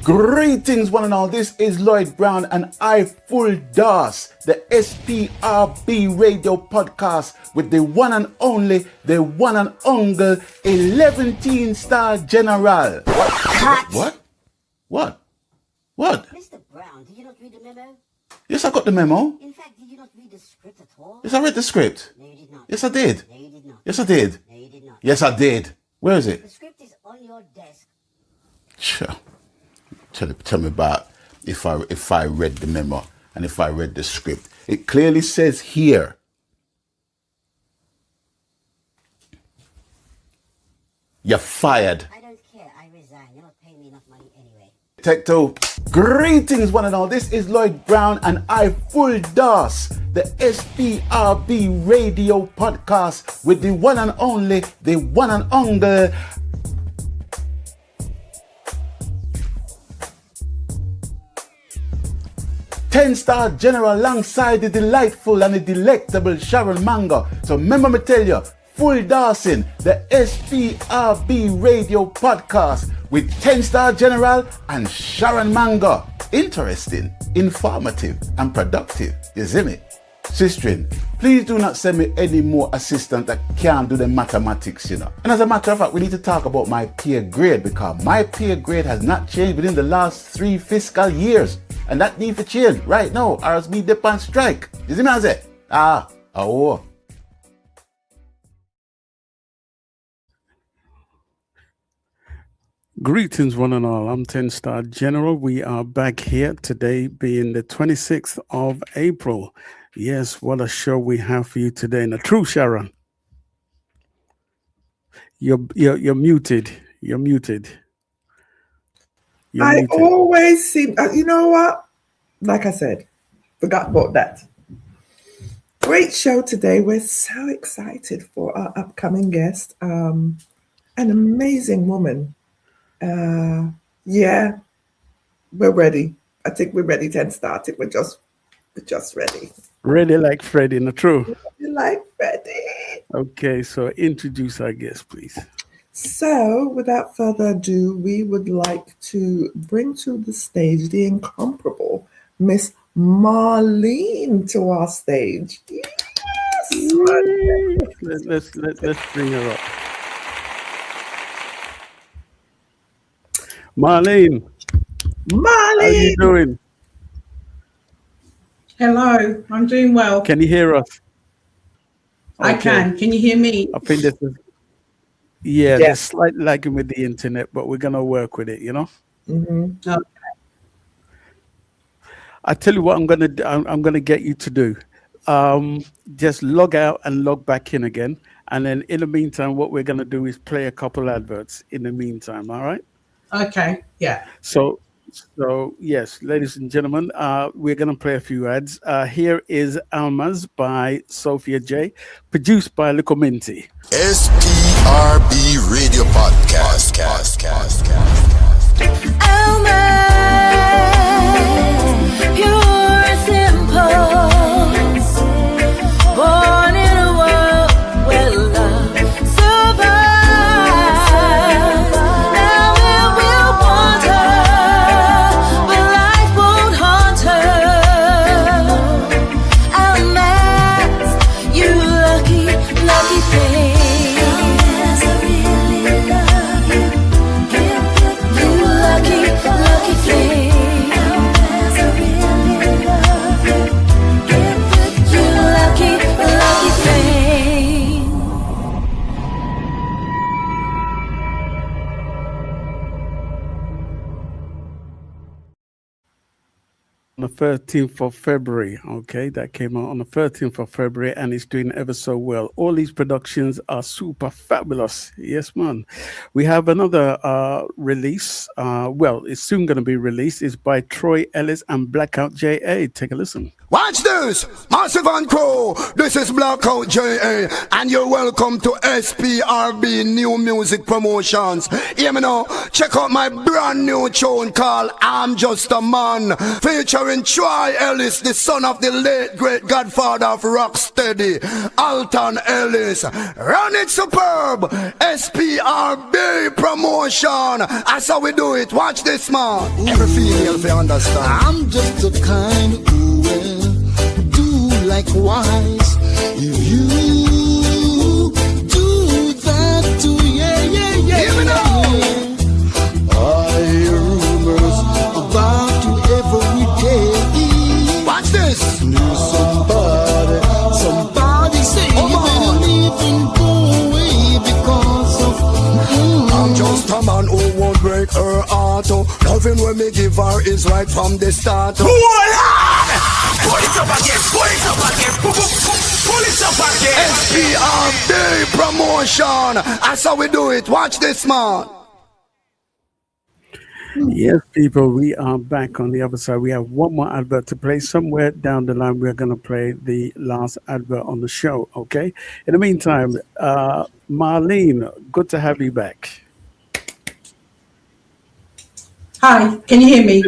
Greetings, one and all. This is Lloyd Brown, and I full DOS, the SPRB radio podcast with the one and only, the one and only 11-star general. What? What? Mr. Brown, did you not read the memo? Yes, I got the memo. In fact, did you not read the script at all? Yes, I read the script. No, you did not. Yes, I did. No, you did not. Yes, I did. No, you did not. Yes, I did. Where is it? The script is on your desk. Sure. Tell me about if I read the memo and if I read the script. It clearly says here, you're fired. I don't care. I resign. You're not paying me enough money anyway. Take two. Greetings, one and all. This is Lloyd Brown, and I full DOS, the SPRB radio podcast with the one and only, the one and only. Ten-star general alongside the delightful and the delectable Sharon Mango. So remember me tell you, full Dawson, the SPRB radio podcast with 10-star general and Sharon Mango. Interesting, informative and productive. You see me? Sistrin, please do not send me any more assistant that can't do the mathematics, you know. And as a matter of fact, we need to talk about my peer grade because my peer grade has not changed within the last 3 fiscal years. And that needs to change right now, or else me dip on strike. You see me, I say? Greetings, one and all. I'm 10-star General. We are back here today, being the 26th of April. Yes, what a show we have for you today. And the true Sharon, you're muted. You're muted. I always seem, you know what? Like I said, forgot about that. Great show today. We're so excited for our upcoming guest, an amazing woman. Yeah, we're ready. I think we're ready, 10-star. I think we're just ready. Ready like Freddie, not true? Ready like Freddie. Okay, so introduce our guest, please. So, without further ado, we would like to bring to the stage the incomparable Miss Marl'ene to our stage. Yes! Let's bring her up. Marl'ene. How are you doing? Hello, I'm doing well. Can you hear us? I can. Can you hear me? I think this is... Yeah, there's slight lagging with the internet, but we're gonna work with it, you know. Mm-hmm. Okay. I tell you what, I'm gonna get you to do. Just log out and log back in again, and then in the meantime, what we're gonna do is play a couple adverts. In the meantime, all right? Okay. Yeah. So yes, ladies and gentlemen, we're gonna play a few ads. Here is Alma's by Sophia J, produced by Little Minty. SPRB Radio Podcast. Alma, pure and simple, born in a world where love survives. Now it will want her, but life won't haunt her. Alma, you lucky thing. On the 13th of February, okay, that came out on the 13th of February, and it's doing ever so well. All these productions are super fabulous. Yes, man. We have another release. Well, it's soon going to be released. It's by Troy Ellis and Blackout J.A. Take a listen. Watch this, Massive and Crow. This is Blackout JA, and you're welcome to SPRB New Music Promotions. Hear me now, check out my brand new tune called I'm Just a Man, featuring Troy Ellis, the son of the late great godfather of Rocksteady, Alton Ellis. Run it superb, SPRB Promotion. That's how we do it. Watch this, man. Every female, if you understand. I'm just the kind who will do likewise. If you do that too, yeah. Hear me now. I hear rumors about you every day. Watch this. Somebody say you better leave and go away because of I'm just a man who won't break her heart. Loving when me give her is right from the start. Pull it up again, pull it up again, pull it up again. SPRB Promotion. That's how we do it. Watch this, man. Yes, people, we are back on the other side. We have one more advert to play. Somewhere down the line, we're going to play the last advert on the show, okay? In the meantime, Marlene, good to have you back. Hi, can you hear me?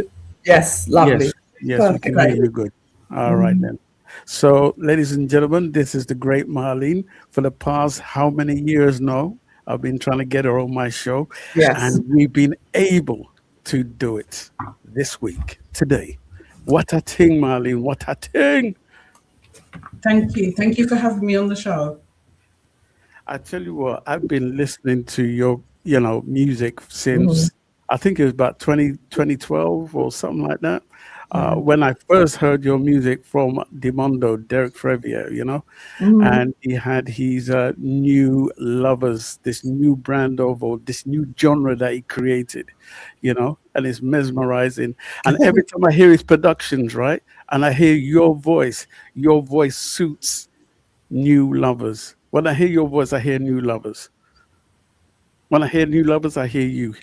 Yes, lovely. Yes, we can hear you good. All right, then. So, ladies and gentlemen, this is the great Marlene. For the past how many years now, I've been trying to get her on my show. Yes. And we've been able to do it this week, today. What a thing, Marlene. What a thing. Thank you. Thank you for having me on the show. I tell you what, I've been listening to your, music since, I think it was about 2012 or something like that. When I first heard your music from Dimondo, Derek Frevier, and he had his new Lovers, this new brand of, or this new genre that he created, and it's mesmerizing. And every time I hear his productions, right, and I hear your voice suits New Lovers. When I hear your voice, I hear New Lovers. When I hear New Lovers, I hear you.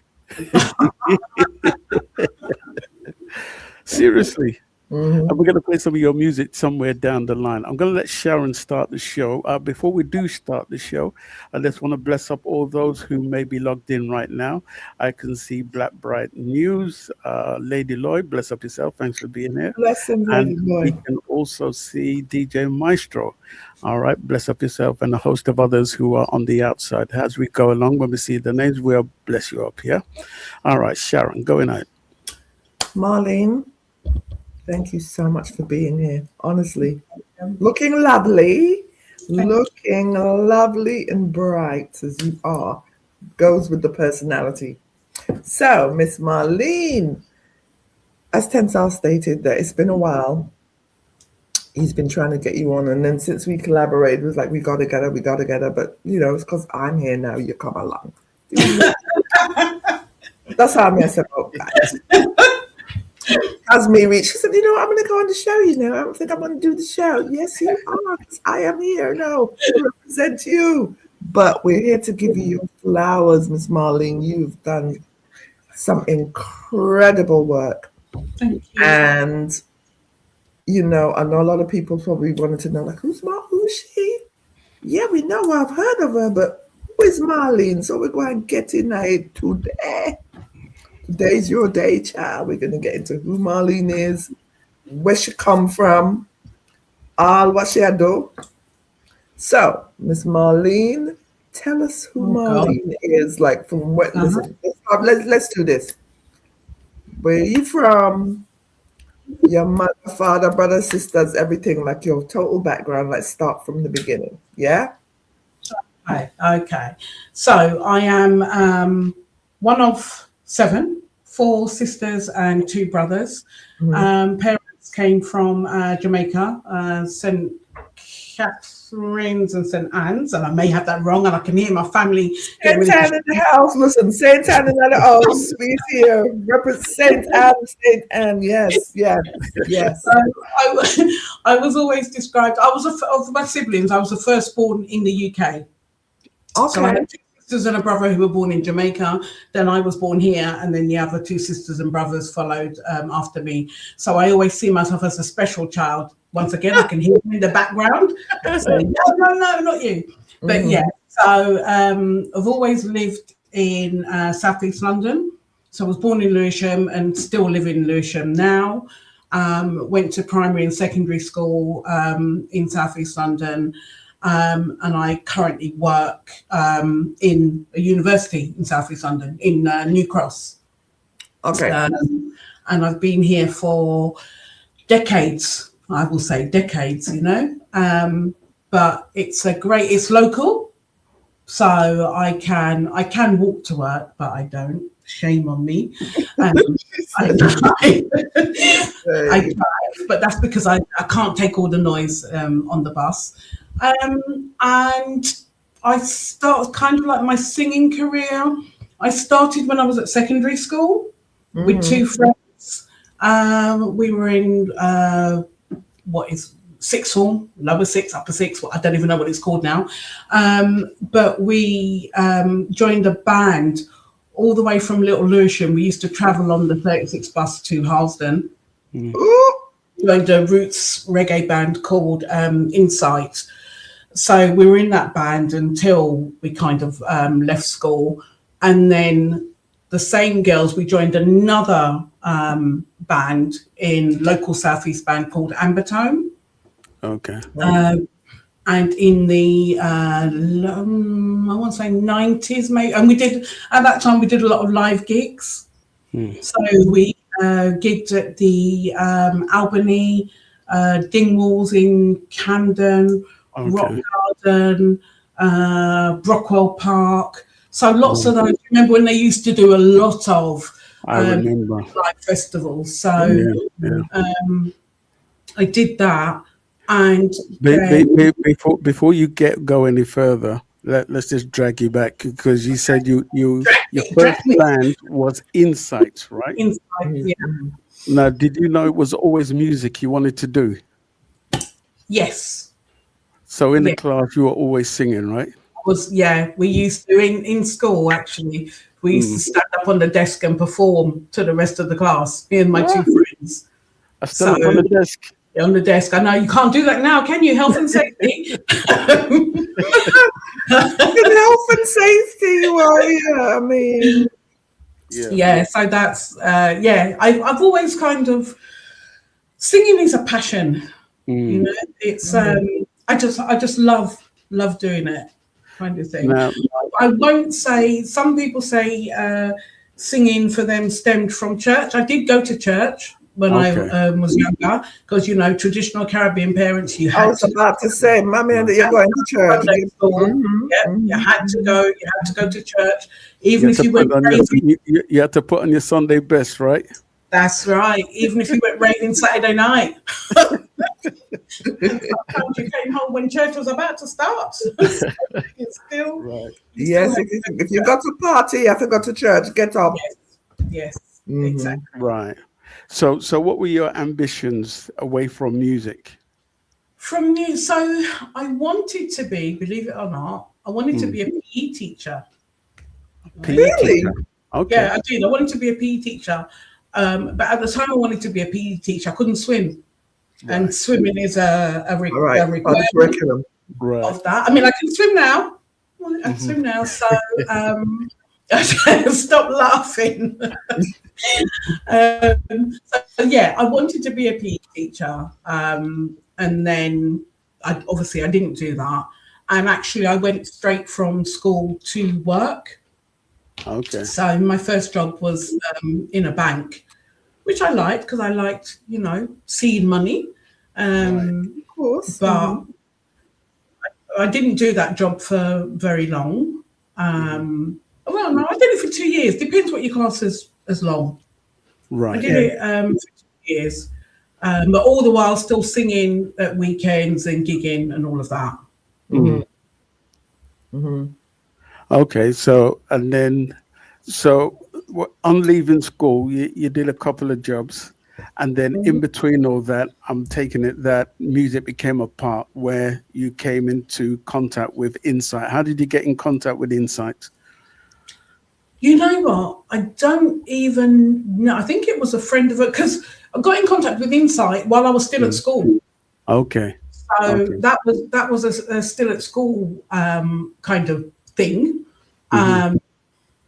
Seriously. And we're going to play some of your music somewhere down the line. I'm going to let Sharon start the show. Before we do start the show, I just want to bless up all those who may be logged in right now. I can see Black Bright News, Lady Lloyd, bless up yourself. Thanks for being here. Blessings, And Lady we Lloyd. can also see DJ Maestro. All right, bless up yourself, and a host of others who are on the outside. As we go along, when we see the names, we'll bless you up here. All right, Sharon, going out. Marlene, thank you so much for being here. Honestly, looking lovely and bright as you are, goes with the personality. So, Miss Marlene, as Tensar stated, that it's been a while. He's been trying to get you on, and then since we collaborated, it was like we gotta get her. But it's because I'm here now. You come along. That's how I mess up, guys. As me reached, she said, I'm going to go on the show, I don't think I'm going to do the show. Yes, you are, 'cause I am here. No, to represent you. But we're here to give you your flowers, Miss Marlene. You've done some incredible work. Thank you. And, I know a lot of people probably wanted to know, like, who's she? Yeah, we know her. I've heard of her, but who is Marlene? So we're going to get in it today. Today's your day, child. We're going to get into who Marlene is, where she come from, all what she do. So, Miss Marlene, tell us who Marlene is, like from what, listen, let's do this. Where are you from? Your mother, father, brother, sisters, everything, like your total background. Let's start from the beginning. Yeah? Okay. So I am one of 7, 4 sisters and 2 brothers. Parents came from Jamaica, St. Catherine's and St. Anne's, and I may have that wrong, and I can hear my family. St. Anne in the house, listen, St. Anne in the house, we here, represent St. Anne, yes. I was always described, of my siblings, I was the firstborn in the UK. Okay. So I had 2 sisters and a brother who were born in Jamaica. Then I was born here, and then the other two sisters and brothers followed after me. So I always see myself as a special child. Once again, I can hear them in the background. So, no, not you. But yeah, so I've always lived in Southeast London. So I was born in Lewisham and still live in Lewisham now. Went to primary and secondary school in Southeast London. And I currently work in a university in Southeast London, in New Cross. Okay. And I've been here for decades. I will say decades, you know. But it's local, so I can walk to work, but I don't. Shame on me. I drive, but that's because I can't take all the noise on the bus. And I started kind of like my singing career. I started when I was at secondary school with two friends. We were in what is sixth form, lower six, upper six. I don't even know what it's called now. But we joined a band all the way from Little Lewisham. We used to travel on the 36 bus to Harlesden. Joined a roots reggae band called Insight. So we were in that band until we kind of left school. And then the same girls, we joined another band in local Southeast band called Ambertone. Okay. And in the, I want to say 90s, maybe. And at that time, we did a lot of live gigs. So we gigged at the Albany, Dingwalls in Camden, Rock Garden, Brockwell Park. So lots of those. Remember when they used to do a lot of live festivals? So I did that. And before you go any further, let's just drag you back, because you said your first band was Insight, right? Insight, yeah. Now, did you know it was always music you wanted to do? Yes. So in the class, you were always singing, right? We used to in school actually. We used to stand up on the desk and perform to the rest of the class. Me and my two friends. I stood up on the desk. On the desk. I know you can't do that now, can you? Health and safety. Health and safety. Well, yeah, I mean. Yeah. So that's I've always kind of, singing is a passion. You know, it's I just love doing it, kind of thing. Now, I won't say, some people say singing for them stemmed from church. I did go to church when I was younger, because, you know, traditional Caribbean parents, you had I was about to say, Mommy, you're going to church. You had to go to church, even if you went you had to put on your Sunday best, right? That's right. Even if you went raving Saturday night. Sometimes you came home when church was about to start. It's still right. Yes, if you got to party, you have to go to church. Get up. Yes, exactly. Right. So what were your ambitions away from music? From music, so I wanted to be, believe it or not, I wanted to be a PE teacher. Really? Okay. Yeah, I did. I wanted to be a PE teacher. But at the time I wanted to be a PE teacher, I couldn't swim. Right. And swimming is a requirement of that. I mean, I can swim now. I can swim now, so stop laughing. I wanted to be a PE teacher. And then I didn't do that. And actually I went straight from school to work. Okay. So my first job was in a bank, which I liked, because I liked, you know, seeing money. Of course. But I didn't do that job for very long. Well, no, I did it for 2 years. Depends what you class as long. Right. I did it for 2 years. But all the while still singing at weekends and gigging and all of that. Okay, so on leaving school, you did a couple of jobs, and then in between all that, I'm taking it that music became a part where you came into contact with Insight. How did you get in contact with Insight? You know what? I don't even know. I think it was a friend of it because I got in contact with Insight while I was still at school. Okay. So Okay. that was a still at school kind of thing. Mm-hmm.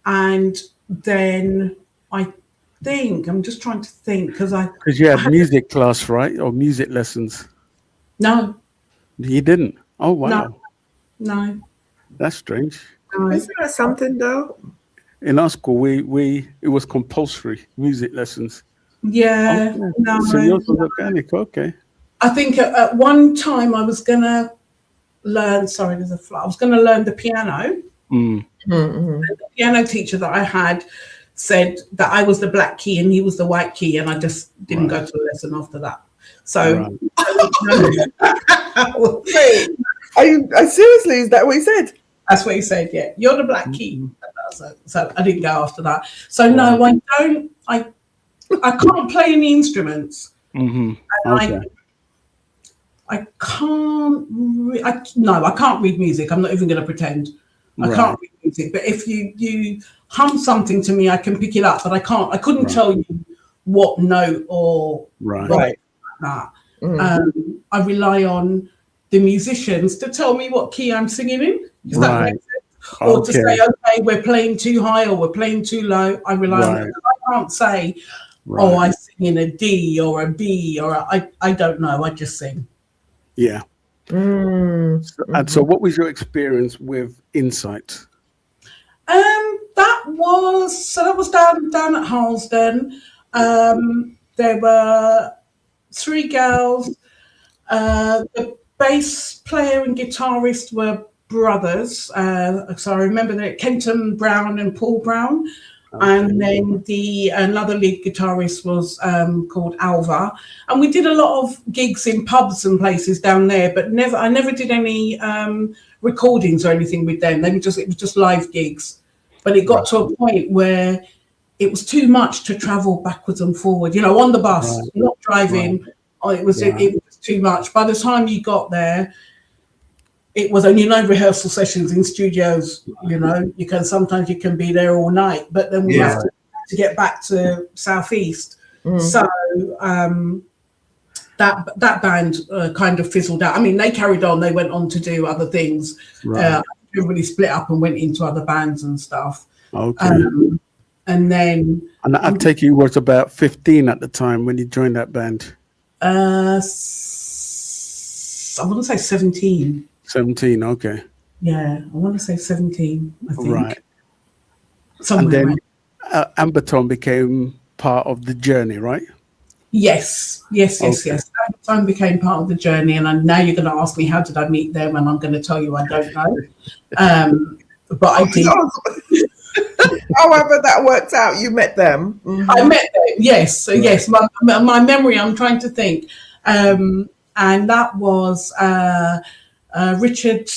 And then I think I'm just trying to think because you had music class, right? Or music lessons. no, You didn't. Oh wow. no. That's strange. Isn't that something though? In our school, we it was compulsory music lessons. Yeah, Okay. no. So yours was organic. Okay. I think at one time I was gonna learn. Sorry, there's a fly. I was gonna learn the piano. Mm. Mm-hmm. The piano teacher that I had said that I was the black key and he was the white key, and I just didn't go to a lesson after that. So, Wait, are you seriously? Is that what he said? that's what he said. Yeah, you're the black key. So I didn't go after that. So no, I don't. I can't play any instruments. Mm-hmm. And Okay. I can't. I can't read music. I'm not even going to pretend. I can't read music. But if you hum something to me, I can pick it up. But I can't. I couldn't tell you what note or Right. that. Mm-hmm. I rely on the musicians to tell me what key I'm singing in. Does that make sense? Or to say, okay, we're playing too high or we're playing too low. I rely on that. I can't say, oh, I sing in a D or a B or I don't know. I just sing. Yeah. And so what was your experience with Insight? That was down at Harlesden. There were 3 girls. The bass player and guitarist were brothers. So I remember that Kenton Brown and Paul Brown. And then another lead guitarist was called Alva, and we did a lot of gigs in pubs and places down there. But I never did any recordings or anything with them. It was just live gigs. But it got to a point where it was too much to travel backwards and forward. On the bus, not driving. It was too much. By the time you got there, it was only rehearsal sessions in studios. Sometimes you can be there all night, but then we have to get back to Southeast. So that band kind of fizzled out. I mean, they carried on. They went on to do other things. Everybody split up and went into other bands and stuff. Okay. And then, I take you was about 15 at the time when you joined that band. I want to say 17. 17, okay. Yeah, I want to say 17, I think. Right. Somewhere and then Amberton became part of the journey, right? Yes. Amberton became part of the journey, and now you're going to ask me how did I meet them, and I'm going to tell you I don't know. But I did. However that worked out, you met them. Mm-hmm. I met them, yes. So yes, my memory, I'm trying to think. And that was Richard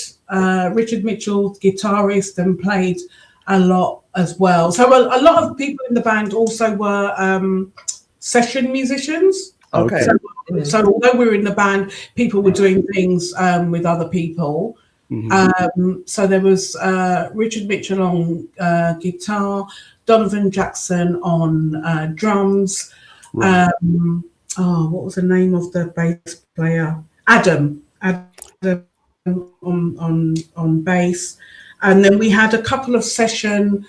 Mitchell, guitarist, and played a lot as well. So a lot of people in the band also were session musicians. Okay. So although we were in the band, people were doing things with other people. Mm-hmm. So there was Richard Mitchell on guitar, Donovan Jackson on drums. Right. What was the name of the bass player? Adam on bass, and then we had a couple of session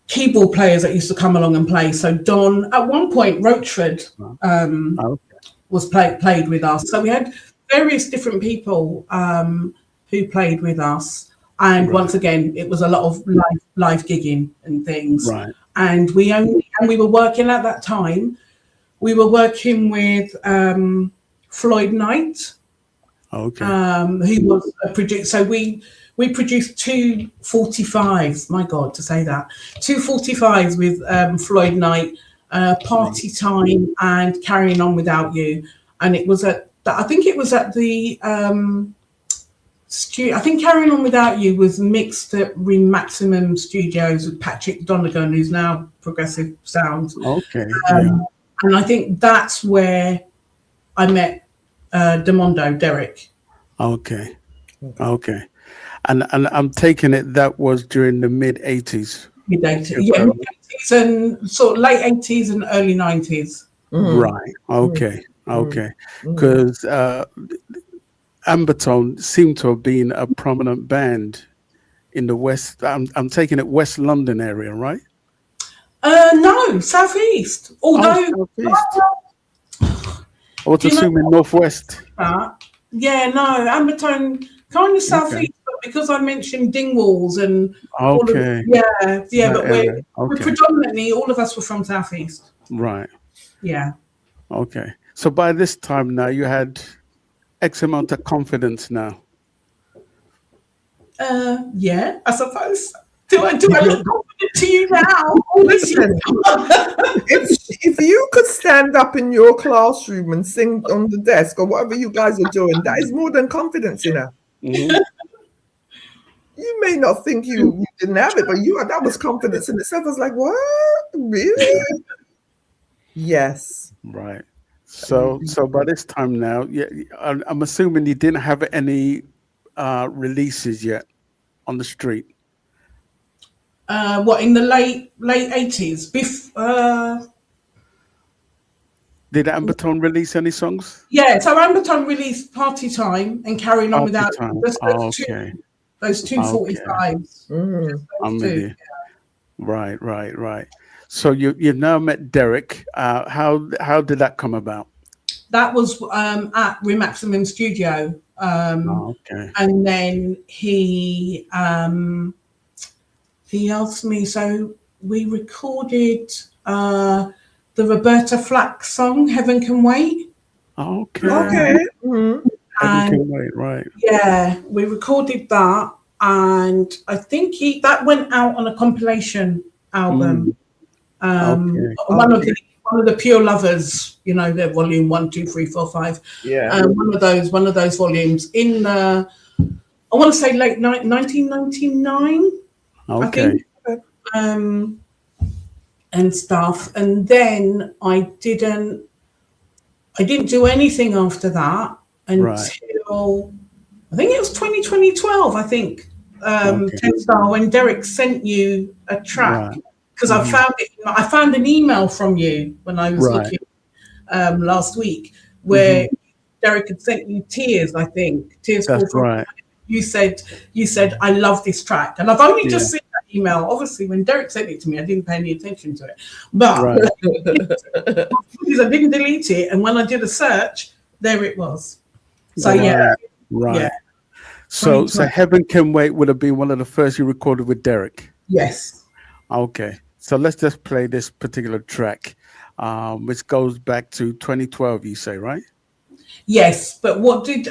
keyboard players that used to come along and play. So Don, at one point, Roachford was played with us. So we had various different people who played with us, and once again, it was a lot of live gigging and things. Right. And we were working at that time. We were working with Floyd Knight. Okay. Who was a producer. So we produced 2 45s. My God, to say that 2 45s with Floyd Knight, Party Time, and Carrying On Without You. And it was I think it was at the I think Carrying On Without You was mixed at Maximum Studios with Patrick Donegan, who's now Progressive Sounds. Okay. And I think that's where I met Demondo, Derek. Okay. And I'm taking it that was during the mid 80s, mid-80s, yeah, Superb. mid-80s and sort of late 80s and early 90s. Right. Okay. Okay. Mm. Because Ambertone seemed to have been a prominent band in the West. I'm taking it West London area, right? No, southeast. Although, Southeast. I was Do you know assuming Northwest. yeah, no, Ambertone, kind of southeast, but because I mentioned Dingwalls and all of, Okay. yeah, That but area. we're Okay. predominantly, all of us were from southeast. Right. Yeah. Okay. So by this time now, you had X amount of confidence now. Yeah, I suppose. Do I look confident to you now? Always you. Listen, if you could stand up in your classroom and sing on the desk or whatever you guys are doing, that is more than confidence enough. Mhm. You may not think you didn't have it, but that was confidence in itself. I was like, what? Really? Yes. Right. So by this time now, yeah, I'm assuming you didn't have any releases yet on the street. What, in the late 80s? Did Ambertone release any songs? Yeah, so Ambertone released Party Time and Carrying On Party Without Time. You. Those two 45s. I'm with you. Right. So you've now met Derek. How did that come about? That was at Remaximum Studio. Okay. And then he asked me, so we recorded the Roberta Flack song, Heaven Can Wait. Okay. Mm-hmm. Heaven Can Wait, right. Yeah, we recorded that, and I think that went out on a compilation album. One of the Pure Lovers, their volume 1, 2, 3, 4, 5. Yeah. One of those volumes in the, I want to say late 1999. Okay. I think, and stuff, and then I didn't do anything after that until I think it was 2012. I think 10 Star, when Derek sent you a track, because I found it. I found an email from you when I was looking last week where Derek had sent you Tears. I think Tears. That's right. You said I love this track, and I've only just seen that email. Obviously, when Derek sent it to me, I didn't pay any attention to it, but I didn't delete it. And when I did a search, there it was. So yeah. So Heaven Can Wait would have been one of the first you recorded with Derek. Yes. Okay. So let's just play this particular track, which goes back to 2012. You say, right? Yes, but what did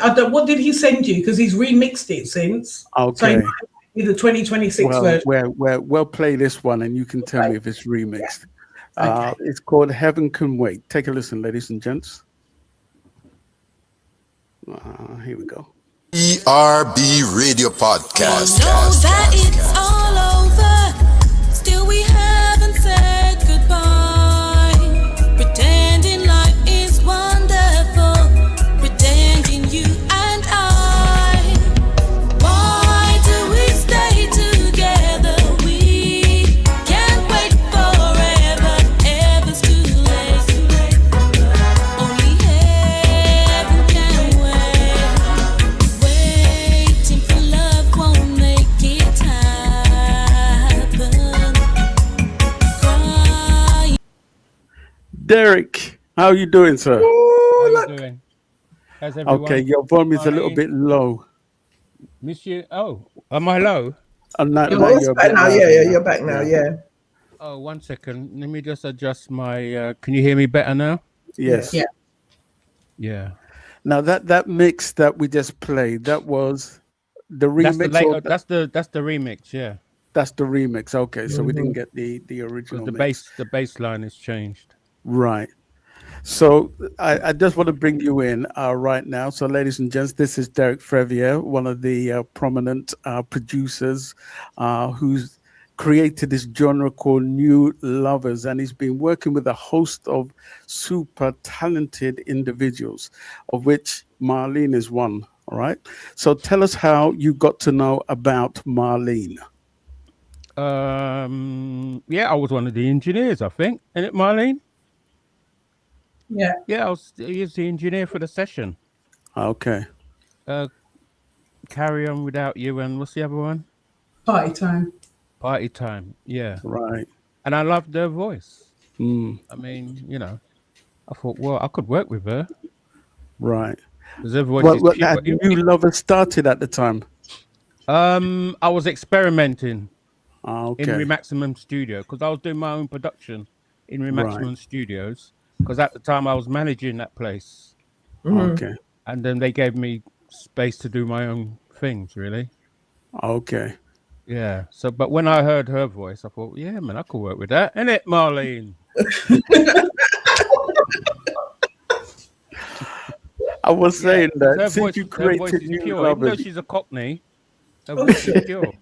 he send you? Because he's remixed it since. Okay. So the 2026 version. We'll play this one, and you can tell me if it's remixed. It's called Heaven Can Wait. Take a listen, ladies and gents. Here we go. SPRB Radio Podcast. Know that it's all over. Still we haven't said goodbye. Pretending life is wonderful. Pretending you and I. Why do we stay together? We can't wait forever. Ever's too late. Only heaven can wait. Waiting for love won't make it happen. Crying. Derek, how are you doing, sir? How you doing? How's everyone? Okay, your volume is a little bit low. Miss you. Oh, am I low? Now You're you're back now. Yeah, you're back now. Yeah. Oh, 1 second. Let me just adjust my. Can you hear me better now? Yes. Yeah. Yeah. Now that mix that we just played, that was the That's the remix. that's the remix. Yeah. That's the remix. Okay, so we didn't get the original. The mix. bass line has changed. Right. So I just want to bring you in right now. So, ladies and gents, this is Derek Frevier, one of the prominent producers who's created this genre called New Lovers, and he's been working with a host of super talented individuals, of which Marl'ene is one. All right. So tell us how you got to know about Marl'ene. Yeah, I was one of the engineers, I think. Isn't it, Marlene? Yeah. Yeah, he was the engineer for the session. Okay. Carry On Without You, and what's the other one? Party time. Party Time. Yeah. Right. And I loved her voice. Mm. I mean, you know, I thought, well, I could work with her. Right. Because her voice What, is what pure. had New Lovers started at the time? I was experimenting in Okay. Remaximum Studio because I was doing my own production in Right. Remaximum Studios because at the time I was managing that place. Okay. And then they gave me space to do my own things, really. Okay. Yeah. So, but when I heard her voice, I thought, yeah, man, I could work with that. Innit, Marlene? I was saying that Her since voice, you her voice created is New pure. Even though Lovers, she's a Cockney, her voice is pure.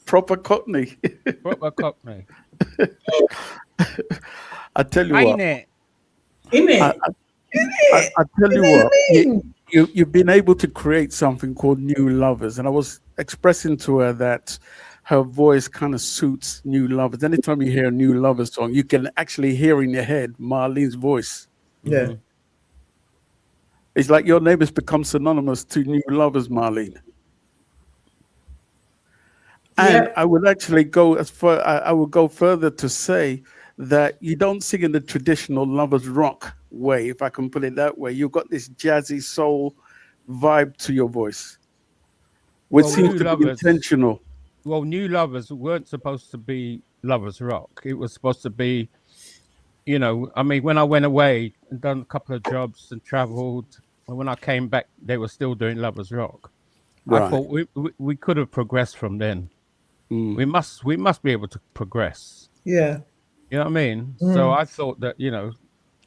proper Cockney. Proper Cockney. I tell you Ain't what. it? I tell you what. You've been able to create something called New Lovers, and I was expressing to her that her voice kind of suits New Lovers. Anytime you hear a New Lovers song, you can actually hear in your head Marlene's voice. Yeah. It's like your name has become synonymous to New Lovers, Marlene. And I would actually go as far. I would go further to say that you don't sing in the traditional lovers rock way, if I can put it that way. You've got this jazzy soul vibe to your voice, which seems to be intentional. Well, New Lovers weren't supposed to be lovers rock. It was supposed to be, you know, I mean, when I went away and done a couple of jobs and traveled, and when I came back, they were still doing lovers rock. Right. I thought we could have progressed from then. We must be able to progress. Yeah. You know what I mean? So I thought that, you know,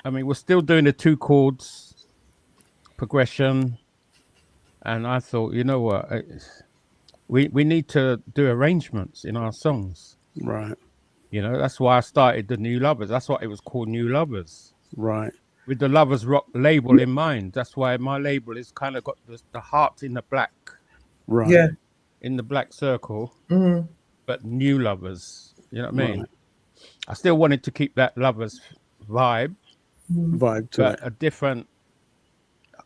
I mean, we're still doing the 2 chords progression, and I thought, you know what, we need to do arrangements in our songs. Right. You know, that's why I started the New Lovers. That's why it was called New Lovers. Right. With the Lovers Rock label in mind. That's why my label is kind of got the heart in the black. Right. Yeah. In the black circle. Mm-hmm. But New Lovers. You know what I mean? Right. I still wanted to keep that Lovers vibe. Vibe to but it. a different,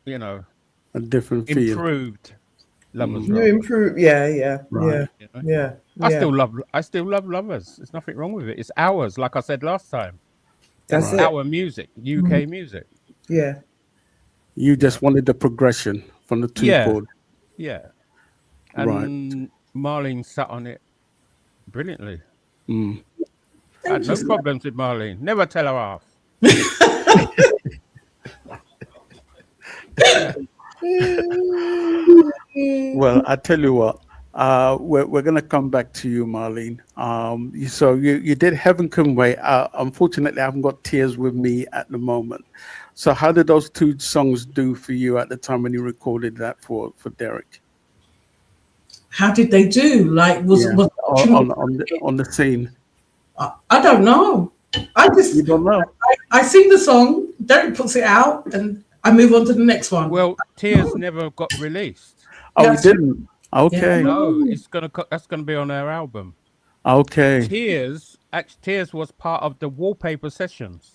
you know, A different feel. improved Lovers You Rock. improve. Yeah. Right. You know? Yeah. I still love Lovers. There's nothing wrong with it. It's ours, like I said last time. That's it. Our music, UK music. Yeah. You just wanted the progression from the 2 chord. Yeah. And Marlene sat on it brilliantly. I had no problems with Marlene. Never tell her off. Well, I tell you what, we're going to come back to you, Marlene. So you did Heaven Can Wait. Unfortunately, I haven't got Tears with me at the moment. So how did those 2 songs do for you at the time when you recorded that for Derek? How did they do? Like, was on the scene? I don't know. You don't know. I sing the song, Derek puts it out, and I move on to the next one. Well, Tears never got released. Oh, you didn't? Okay. No, that's gonna be on our album. Okay. Tears was part of the Wallpaper Sessions.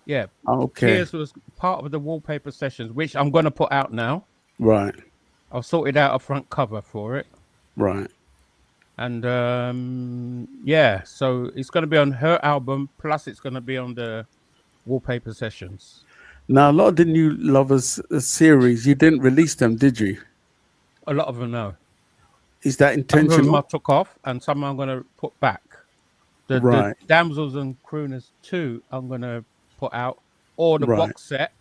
Yeah. Okay. Tears was part of the Wallpaper Sessions, which I'm gonna put out now. Right. I've sorted out a front cover for it. Right. And yeah, so it's going to be on her album, plus it's going to be on the Wallpaper Sessions. Now, a lot of the New Lovers series, you didn't release them, did you? A lot of them, no. Is that Some of them intentional? I took off, and some I'm going to put back. The Damsels and Crooners 2 I'm going to put out, or the box set.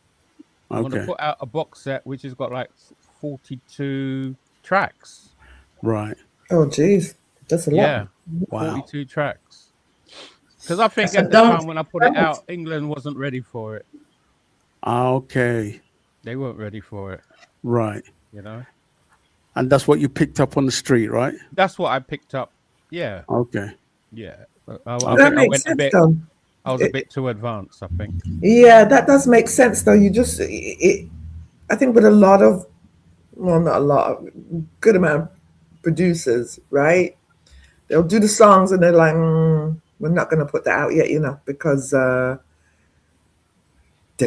I'm going to put out a box set which has got like 42 tracks. Right. Oh, geez. That's a lot. Yeah. Wow. 42 tracks. Because I think at the time when I put it out, England wasn't ready for it. Okay. They weren't ready for it. Right. You know? And that's what you picked up on the street, right? That's what I picked up. Yeah. Okay. Yeah. That makes sense, though. I was a bit too advanced, I think. Yeah, that does make sense, though. You just, I think with a lot of, well, not a lot, good amount of producers, right? They'll do the songs and they're like, we're not going to put that out yet, you know, because they're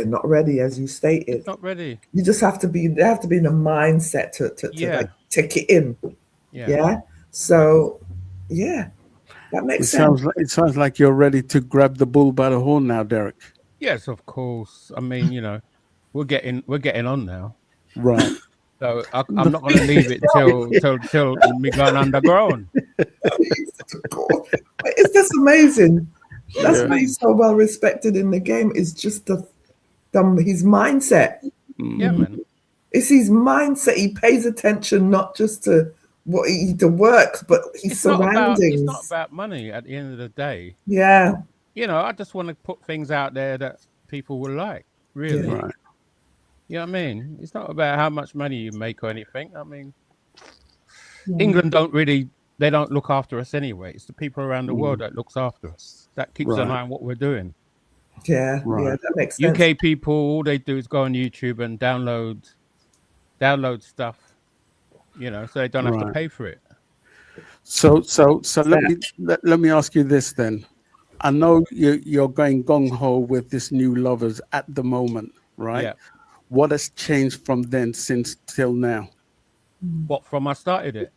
not ready, as you stated. It's not ready. You just have to be. They have to be in a mindset to like take it in. Yeah. So, yeah, that makes sense. It sounds like you're ready to grab the bull by the horn now, Derek. Yes, of course. I mean, you know, we're getting on now. Right. So I'm not going to leave it till me going underground. It's just amazing. That's why he's so well respected in the game. Is just his mindset. Yeah, man. It's his mindset. He pays attention not just to what the works, but his surroundings. It's not about money at the end of the day. Yeah. You know, I just want to put things out there that people will like. Really. Yeah. Right. You know what I mean? It's not about how much money you make or anything. I mean, England they don't look after us anyway. It's the people around the world that looks after us. That keeps an eye on what we're doing. Yeah, yeah, that makes sense. UK people, all they do is go on YouTube and download stuff, you know, so they don't have to pay for it. So let me ask you this then. I know you're going gung ho with this new Lovers at the moment, right? Yeah. What has changed from then since till now? What, from I started it?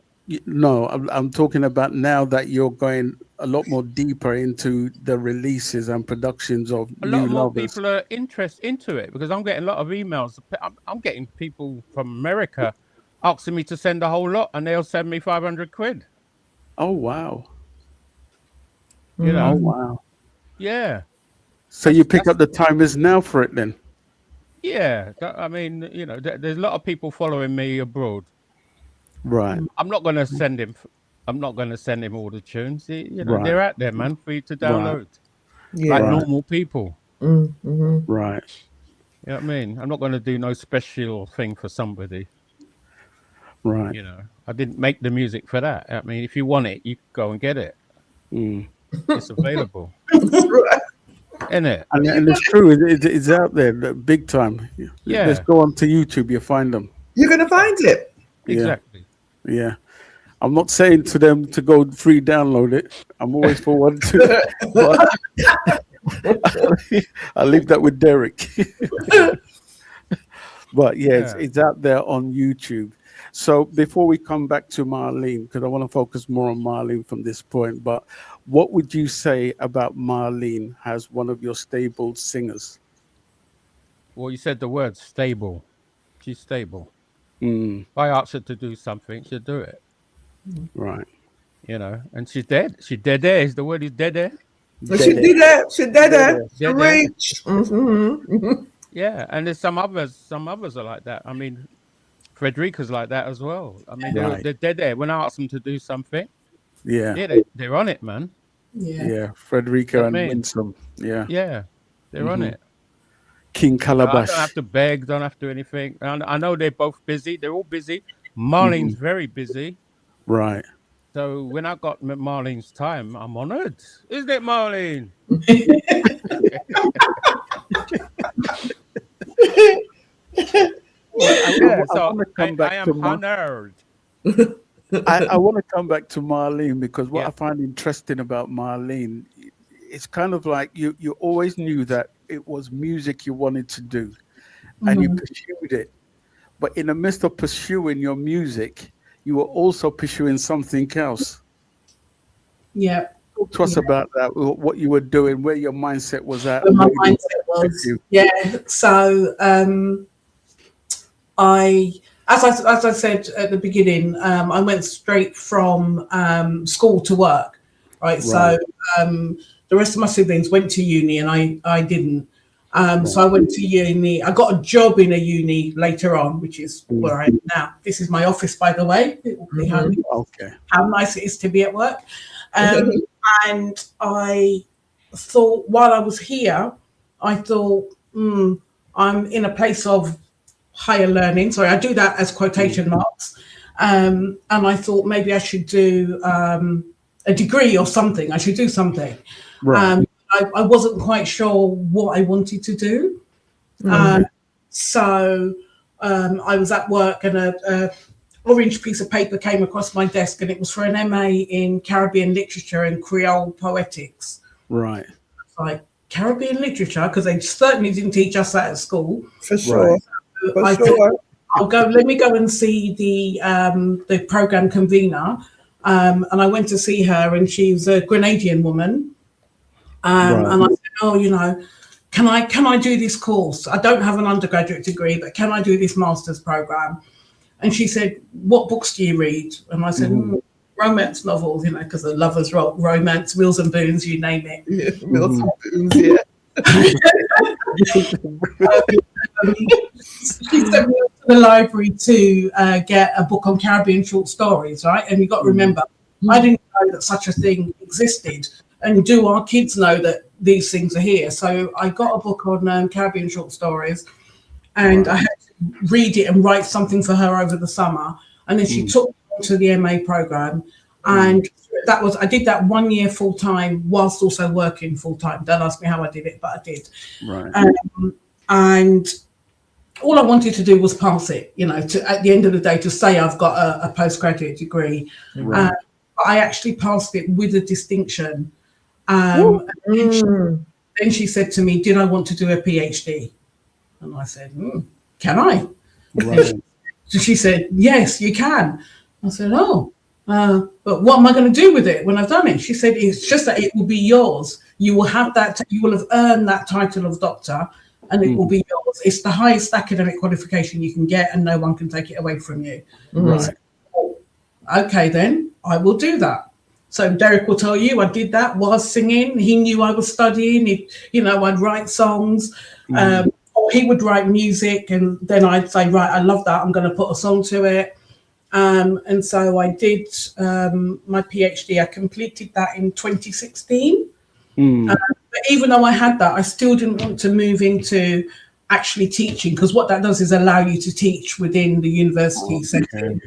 No, I'm talking about now that you're going a lot more deeper into the releases and productions of a new lot more Lovers. People are interested into it because I'm getting a lot of emails. I'm getting people from America asking me to send a whole lot, and they'll send me 500 quid. Oh wow! You know? Oh wow! Yeah. So you pick up the Time Is Now for it then? Yeah, I mean, you know, there's a lot of people following me abroad. Right. I'm not going to send him all the tunes. You know, they're out there, man, for you to download, like normal people. Mm-hmm. Right. You know what I mean? I'm not going to do no special thing for somebody. Right. You know, I didn't make the music for that. I mean, if you want it, you go and get it. It's available. Isn't it? And it's true. It's out there, big time. Yeah. Let's go on to YouTube. You'll find them. You're going to find it. Exactly. Yeah. I'm not saying to them to go free download it. I'm always for one to. I'll leave that with Derek. But it's out there on YouTube. So before we come back to Marl'ene, because I want to focus more on Marl'ene from this point, but what would you say about Marl'ene as one of your stable singers? Well, you said the word stable. She's stable. Mm. If I ask her to do something, she'll do it. Right. You know, and she's dead. She's dead there. The word is dead there. She did that. She did that. She reached. Mm-hmm. Yeah, and there's some others are like that. I mean, Frederica's like that as well. I mean, they're dead there. When I ask them to do something, they're on it, man. Yeah, Frederica and Winsome. Yeah, they're on it. King Calabash. I don't have to beg, don't have to do anything. I know they're both busy. They're all busy. Marlene's very busy. Right. So when I got Marlene's time, I'm honored. Isn't it, Marl'ene? I am honored. I want to come back to Marl'ene because what I find interesting about Marl'ene, it's kind of like you always knew that it was music you wanted to do and you pursued it. But in the midst of pursuing your music, you were also pursuing something else. Yeah. Talk to us about that, what you were doing, where your mindset was at. Where my mindset was. Yeah. So as I said at the beginning, I went straight from school to work. Right. So the rest of my siblings went to uni and I didn't. So I went to uni. I got a job in a uni later on, which is where I am now. This is my office, by the way. It will be how nice it is to be at work. And I thought while I was here, I thought, I'm in a place of higher learning. Sorry, I do that as quotation marks. And I thought maybe I should do a degree or something. I should do something. Right. I wasn't quite sure what I wanted to do. So I was at work and orange piece of paper came across my desk, and it was for an MA in Caribbean literature and Creole poetics. Right. Like Caribbean literature, because they certainly didn't teach us that at school. For sure. Right. I'll go. Let me go and see the program convener, and I went to see her, and she's a Grenadian woman. And I said, "Oh, you know, can I do this course? I don't have an undergraduate degree, but can I do this master's program?" And she said, "What books do you read?" And I said, "Romance novels, you know, because the Loversrock, romance, Mills and Boons, you name it." Yeah, Mills and Boons, yeah. She sent me to the library to get a book on Caribbean short stories, right? And you got to remember, I didn't know that such a thing existed. And do our kids know that these things are here? So I got a book on Caribbean short stories, and I had to read it and write something for her over the summer. And then she took me to the MA program, and I did that 1 year full time whilst also working full time. Don't ask me how I did it, but I did. Right. And all I wanted to do was pass it, you know, at the end of the day, to say I've got a postgraduate degree. Right. I actually passed it with a distinction. And then she said to me, "Did I want to do a PhD?" And I said, "Can I?" Right. So she said, "Yes, you can." I said, "Oh, but what am I going to do with it when I've done it?" She said, "It's just that it will be yours. You will have that. You will have earned that title of doctor, and it will be yours. It's the highest academic qualification you can get, and no one can take it away from you." Right. Said, "Oh, okay, then I will do that." So Derek will tell you I did that while singing. He knew I was studying. I'd write songs, or he would write music, and then I'd say, "Right, I love that. I'm going to put a song to it." And so I did my PhD. I completed that in 2016. But even though I had that, I still didn't want to move into actually teaching, because what that does is allow you to teach within the university setting.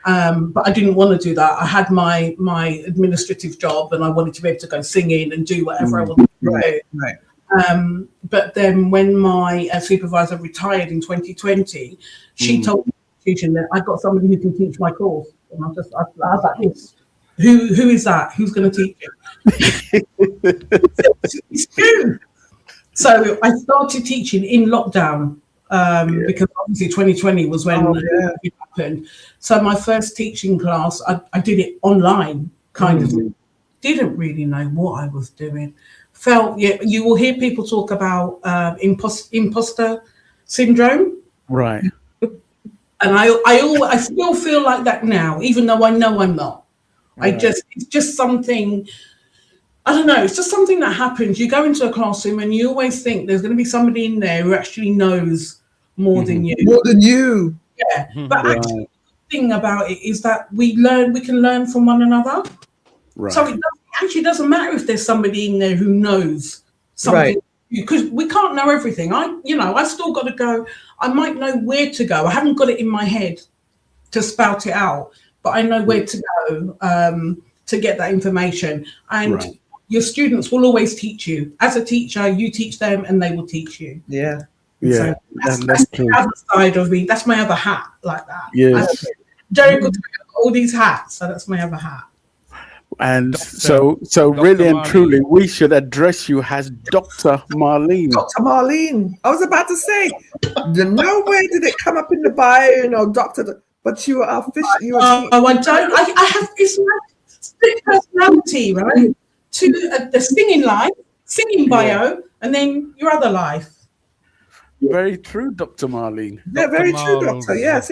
But I didn't want to do that. I had my administrative job, and I wanted to be able to go singing and do whatever I wanted to do. Right. But then when my supervisor retired in 2020, she told me that I got somebody who can teach my course. And I was like, "Yes. Who is that? Who's going to teach it?" It's you. So I started teaching in lockdown. Because obviously 2020 was when it happened. So my first teaching class, I did it online, kind of. Didn't really know what I was doing. You will hear people talk about imposter syndrome. Right. And I still feel like that now, even though I know I'm not. Right. It's just something, I don't know, it's just something that happens. You go into a classroom and you always think there's going to be somebody in there who actually knows more than you. More than you. Yeah. But actually, the thing about it is that we can learn from one another. Right. So it actually doesn't matter if there's somebody in there who knows something. Right. Because we can't know everything. I still got to go. I might know where to go. I haven't got it in my head to spout it out, but I know where to go to get that information. And your students will always teach you. As a teacher, you teach them and they will teach you. Yeah. Yeah, so that's the other side of me. That's my other hat, like that. Yes. Derek will take all these hats, so that's my other hat. And so really and truly, we should address you as Dr. Marl'ene. Dr. Marl'ene. I was about to say, no way did it come up in the bio, doctor. But you are officially. I have this split personality, right? To the singing bio, and then your other life. Very true, Dr. Marl'ene. Yeah, very true, doctor. Yes,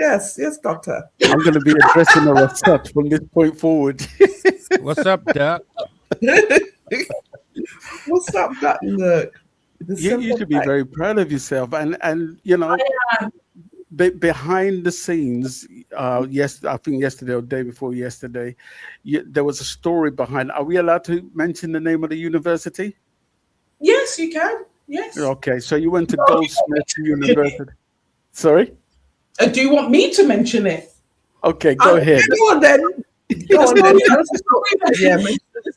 doctor. I'm going to be addressing her as such from this point forward. What's up, Doc? What's up, Doc? Look, you should be very proud of yourself, and behind the scenes. Yes, I think yesterday or day before yesterday, there was a story behind. Are we allowed to mention the name of the university? Yes, you can. Yes. Okay, so you went to Goldsmith University. Sorry? Do you want me to mention it? Okay, go ahead. Go on then. The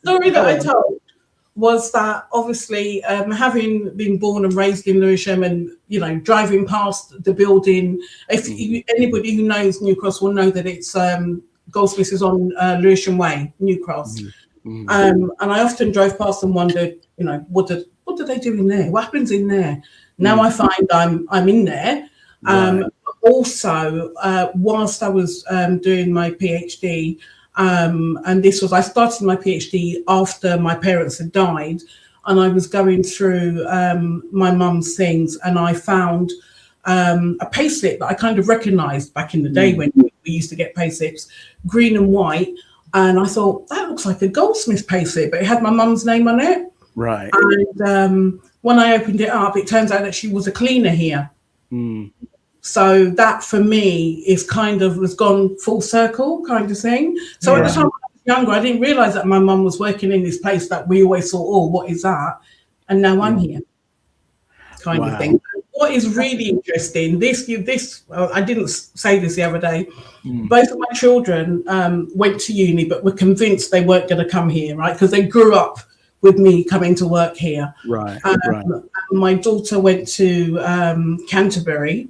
story that I told was that obviously having been born and raised in Lewisham and, you know, driving past the building, if anybody who knows New Cross will know that it's Goldsmiths is on Lewisham Way, New Cross. And I often drove past and wondered, you know, what do they do in there? What happens in there? Now I find I'm in there. Also, whilst I was doing my PhD, and I started my PhD after my parents had died, and I was going through my mum's things, and I found a payslip that I kind of recognised back in the day when we used to get payslips, green and white, and I thought, that looks like a Goldsmith payslip, but it had my mum's name on it. Right. And when I opened it up, it turns out that she was a cleaner here. So that for me is kind of has gone full circle kind of thing. So at the time I was younger, I didn't realise that my mum was working in this place that we always thought, oh, what is that? And now I'm here, kind of thing. What is really interesting, I didn't say this the other day, both of my children went to uni, but were convinced they weren't going to come here, right? Because they grew up with me coming to work here. Right. My daughter went to Canterbury.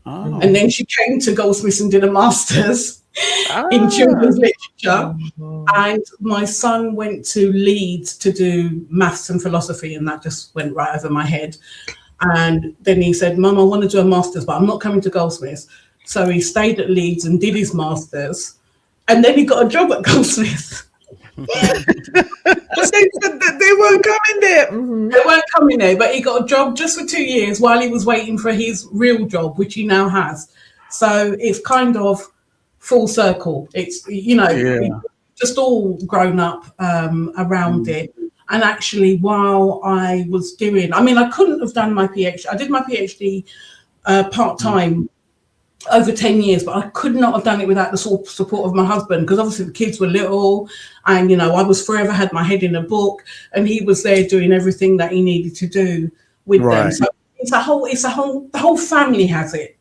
And then she came to Goldsmiths and did a master's in children's literature. And my son went to Leeds to do maths and philosophy, and that just went right over my head. And then he said, Mum, I want to do a master's, but I'm not coming to Goldsmiths. So he stayed at Leeds and did his master's. And then he got a job at Goldsmiths. But they said that they weren't coming there. They weren't coming there, but he got a job just for 2 years while he was waiting for his real job, which he now has. So it's kind of full circle. It's, you know, just all grown up around it. And actually, while I was doing, I mean, I couldn't have done my PhD. I did my PhD part-time over 10 years, but I could not have done it without the support of my husband, because obviously the kids were little and, you know, I was forever had my head in a book, and he was there doing everything that he needed to do with them. So the whole family has it.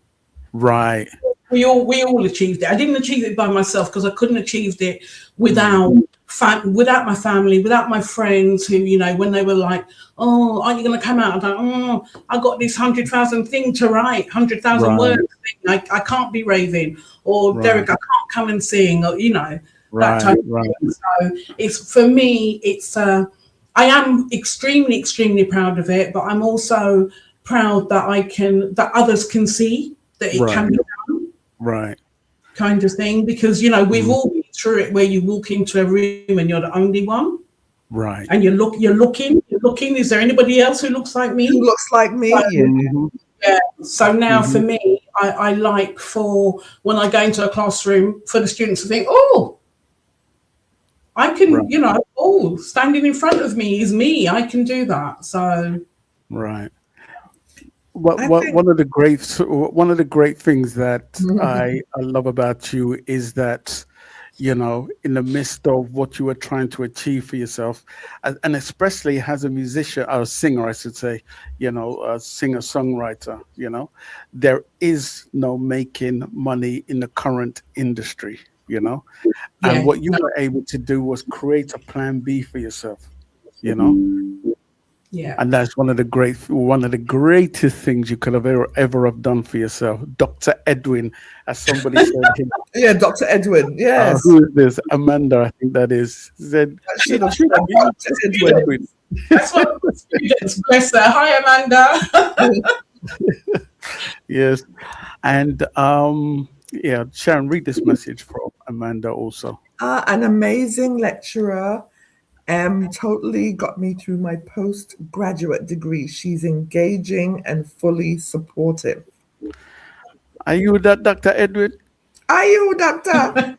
Right. We all achieved it. I didn't achieve it by myself because I couldn't achieve it without my family, without my friends who, you know, when they were like, oh, aren't you going to come out? I'm like, I got this 100,000 thing to write, 100,000 words thing. I can't be raving, or Derek, I can't come and sing, or, you know, that type of thing. So it's, for me, it's, I am extremely, extremely proud of it, but I'm also proud that that others can see that it can be done. Right. Kind of thing, because, you know, we've all been through it where you walk into a room and you're the only one. Right. And you're looking. Is there anybody else who looks like me? Who looks like me? Yeah. So now for me, I like for when I go into a classroom for the students to think, oh, I can, you know, oh, standing in front of me is me. I can do that. So. Right. One of the great things that I love about you is that, you know, in the midst of what you were trying to achieve for yourself, and especially as a musician, or a singer, I should say, you know, a singer-songwriter, you know, there is no making money in the current industry, you know, and what you were able to do was create a plan B for yourself, you know. Yeah, and that's one of the greatest things you could have ever have done for yourself, Dr. Edwin, as somebody said. Yeah, Dr. Edwin. Yes. Who is this? Amanda, I think that is. Said, Dr. Edwin. That's what students. Bless her. Hi, Amanda. Yes, and Sharon, read this message from Amanda also. An amazing lecturer. Totally got me through my postgraduate degree. She's engaging and fully supportive. Are you that Dr. Edwin? Are you, Doctor?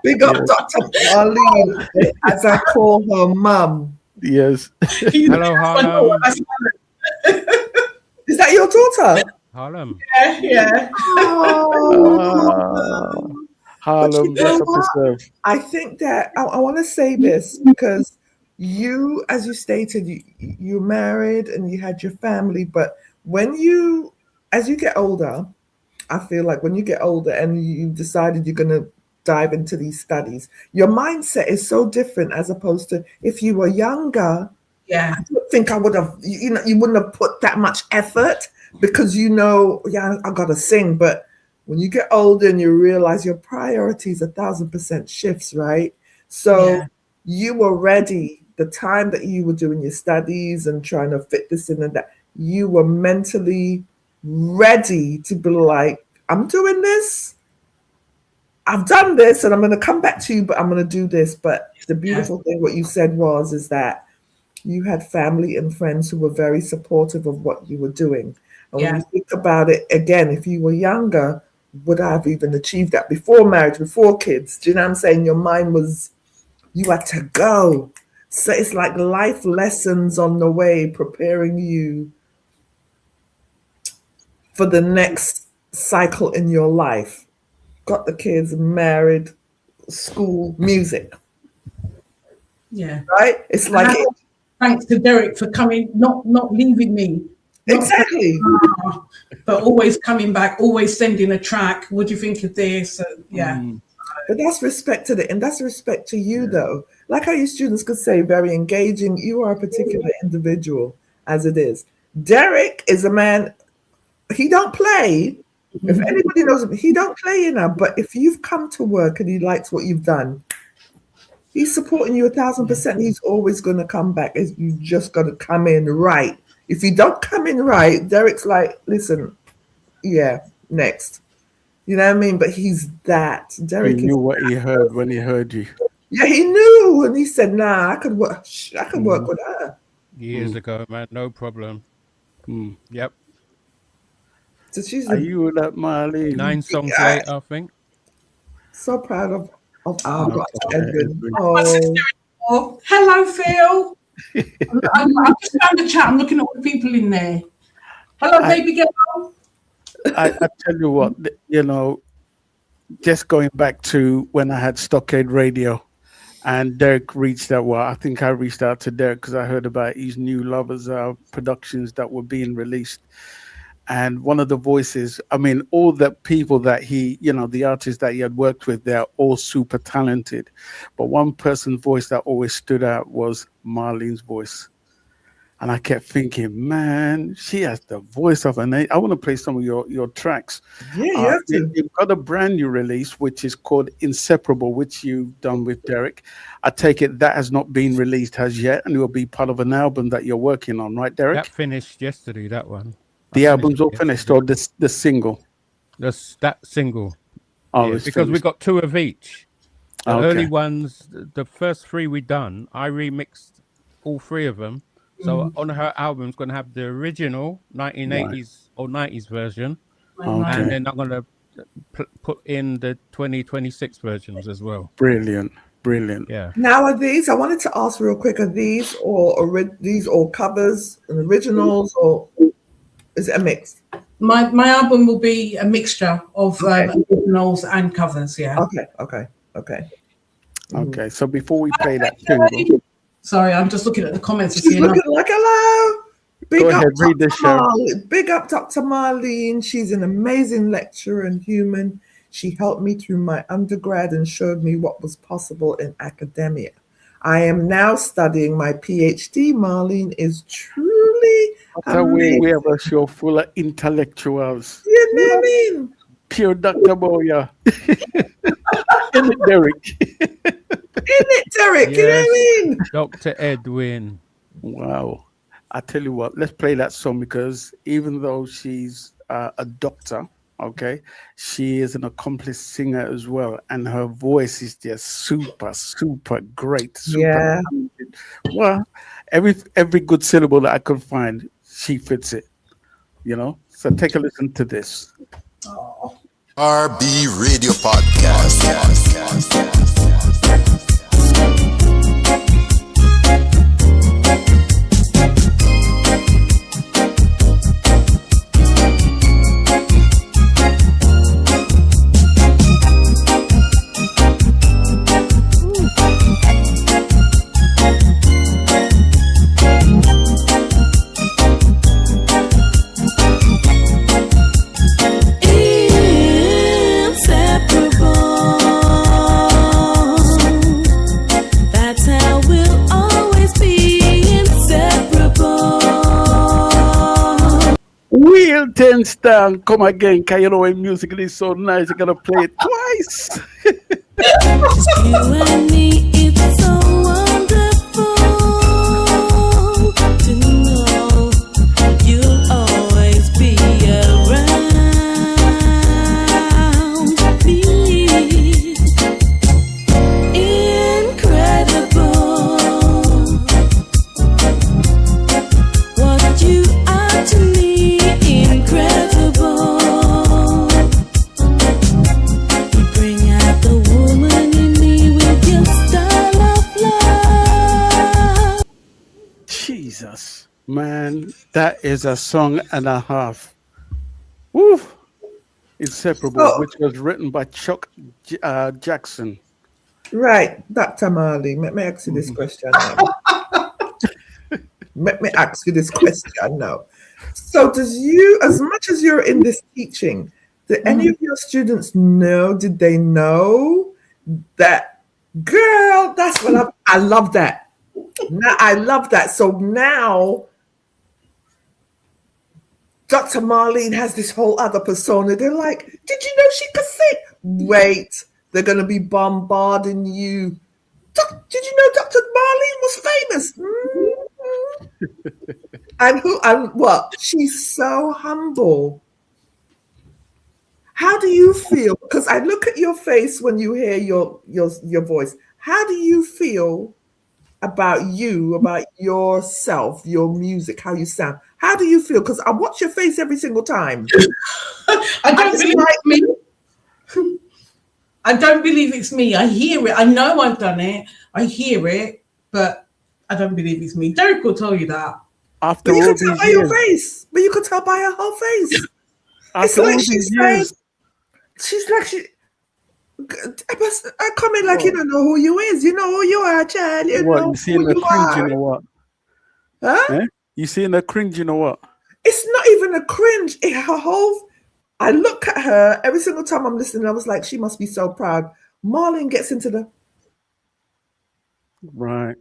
Big up, Dr. Marl'ene, as I call her mum. Yes. Hello, Harlem. Is that your daughter? Harlem. Yeah. Harlem, I think that I want to say this because you, as you stated, you're married and you had your family, but as you get older, I feel like when you get older and you decided you're going to dive into these studies. Your mindset is so different as opposed to if you were younger. Yeah. I don't think I would have, you wouldn't have put that much effort because I got to sing. But when you get older and you realize your priorities 1,000% shifts, right? So you were ready. The time that you were doing your studies and trying to fit this in and that, you were mentally ready to be like, I'm doing this. I've done this and I'm going to come back to you, but I'm going to do this. But the beautiful thing, what you said is that you had family and friends who were very supportive of what you were doing. And when you think about it, again, if you were younger, would I have even achieved that before marriage, before kids? Do you know what I'm saying? Your mind was, you had to go. So it's like life lessons on the way, preparing you for the next cycle in your life. Got the kids, married, school, music. Yeah. Right? It's like thanks to Derek for coming, not leaving me. Exactly. But always coming back, always sending a track. What do you think of this? But that's respect to and that's respect to you though. Like how your students could say, very engaging. You are a particular individual as it is. Derek is a man, he don't play. If anybody knows him, he don't play but if you've come to work and he likes what you've done, he's supporting you 1,000%. He's always going to come back. You just got to come in right. If you don't come in right, Derek's like, listen, next. You know what I mean? But he's that. Derek knew what he heard when he heard you. Yeah, he knew, and he said, "Nah, I could work. I could work with her." Years ago, man, no problem. Yep. So she's. Are you that Marl'ene? 9 songs later, I think. So proud of our Edwin. Oh, hello, Phil. I just found the chat. I'm looking at all the people in there. Hello, baby girl. I tell you what, just going back to when I had Stockade Radio and Derek reached out. Well, I think I reached out to Derek because I heard about his new Lovers productions that were being released. And one of the voices, I mean, all the people that he, the artists that he had worked with, they're all super talented. But one person's voice that always stood out was Marlene's voice. And I kept thinking, man, she has the voice of an angel. I want to play some of your tracks. Yeah, you have to. You've got a brand new release, which is called Inseparable, which you've done with Derek. I take it that has not been released as yet, and it will be part of an album that you're working on, right, Derek? That finished yesterday, that one. The album's all finished, or the single? That single. Oh, yeah, because we got 2 of each. The Okay. early ones, the first 3 we done, I remixed all 3 of them. So on her album, it's going to have the original 1980s or 90s version. And then I'm going to put in the 2026 versions as well. Brilliant. Yeah. Now are these? I wanted to ask real quick: are these all covers and originals, or is it a mix? My album will be a mixture of originals and covers. Yeah. Okay. So before we play that single. Sorry, I'm just looking at the comments. She's looking like hello. Go ahead, read the show. Big up Dr. Marl'ene. She's an amazing lecturer and human. She helped me through my undergrad and showed me what was possible in academia. I am now studying my PhD. Marl'ene is truly amazing. We have a show full of intellectuals. You know what I mean? Pure Dr. Boya. Isn't it, Derek? Yes, you know what I mean? Dr. Edwin. Wow. I tell you what, let's play that song because even though she's a doctor, okay, she is an accomplished singer as well. And her voice is just super, super great. Super talented. Well, every good syllable that I could find, she fits it, So take a listen to this. RB Radio Podcast. Inseparable. Hilton Stan, come again. Can you know when music is so nice? You gotta play it twice. Just you and me, it's so wonderful to know you'll always be around me. Incredible what you are to me, incredible. You bring out the woman in me with your style of love. Jesus, man, that is a song and a half. Woo! Inseparable, So- which was written by Chuck Jackson. Right, Dr. Marley, let me ask you this question now. Let me ask you this question now. So, does you, as much as you're in this teaching, did any of your students know? Did they know that, girl? That's what I love that. Now, I love that. So now, Dr. Marlene has this whole other persona. They're like, did you know she could sing? Wait, they're going to be bombarding you. Did you know Dr. Marlene was famous? And who and what? She's so humble. How do you feel? Because I look at your face when you hear your voice. How do you feel about you, about yourself, your music, how you sound? How do you feel? Because I watch your face every single time. I don't believe it's me. I don't believe it's me. I hear it. I know I've done it. I hear it, but I don't believe it's me. Derek will tell you that. After But you all can tell these by your years, face. But you can tell by her whole face. It's after like all she's these like, years, I come in like you don't know who you is. You know who you are, child. You what know you seeing who the you cringe, are. you know what? Huh? Eh? You seeing the cringe, you know what? It's not even a cringe. Her whole. I look at her every single time I'm listening. I was like, she must be so proud. Marlene gets into the. Right.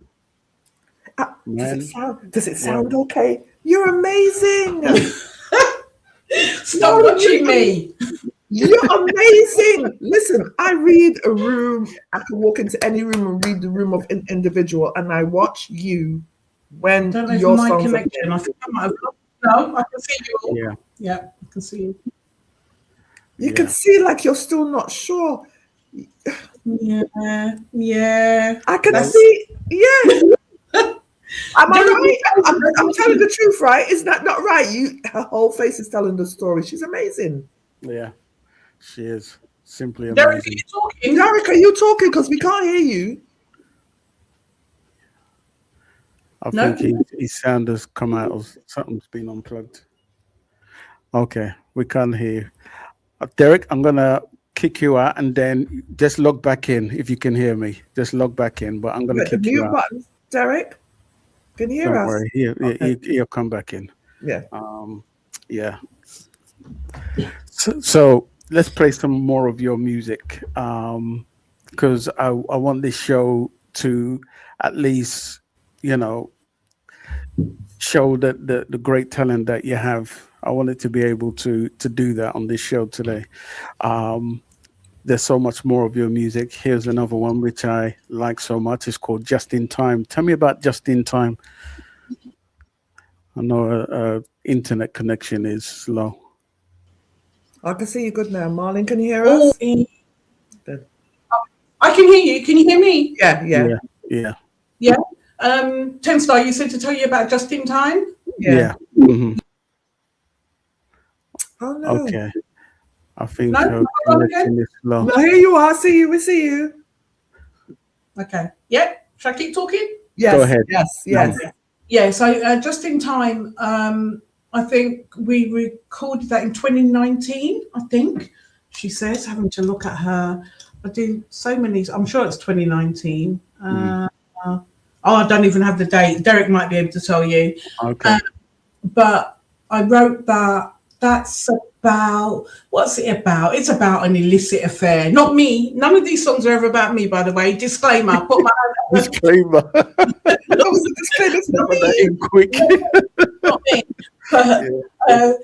Man. Does it sound okay? You're amazing. Stop watching me. You're amazing. Listen, I read a room. I can walk into any room and read the room of an individual, and I watch you when I don't know if your my songs are connection. I think I might have lost. No, I can see you all. Yeah. Yeah, I can see you. You can see like you're still not sure. Yeah. I can see. Yeah. Am I right? I'm telling the truth, right? Is that not right? Her whole face is telling the story. She's amazing. Yeah, she is simply Derek, amazing. are you talking? Derek, are you talking? Because we can't hear you. I think his sound has come out of something's been unplugged. Okay, we can't hear you. Derek, I'm gonna kick you out and then just log back in if you can hear me. Just log back in, but I'm gonna kick you out. Button. Derek, can you hear Don't us? worry, he'll come back in. Yeah. Yeah. So let's play some more of your music, because I want this show to at least, show that the great talent that you have. I wanted to be able to do that on this show today. There's so much more of your music. Here's another one which I like so much. It's called Just in Time. Tell me about Just in Time. I know internet connection is slow. I can see you good now. Marlene, can you hear us? I can hear you. Can you hear me? Yeah. Yeah. 10 Star, you said to tell you about Just in Time? Yeah. Mm-hmm. Oh no. Okay. I think No, connection is slow. No, here you are. See you. We see you. Okay. Yeah. Should I keep talking? Yes. Go ahead. Yes. Yeah. So Just in Time, I think we recorded that in 2019, I think. She says, having to look at her. I do so many. I'm sure it's 2019. I don't even have the date. Derek might be able to tell you. Okay. But I wrote that. That's about, what's it about? It's about an illicit affair. Not me. None of these songs are ever about me, by the way. Disclaimer. Put my hand up. Disclaimer. That was a disclaimer. Put that in quick. Not me.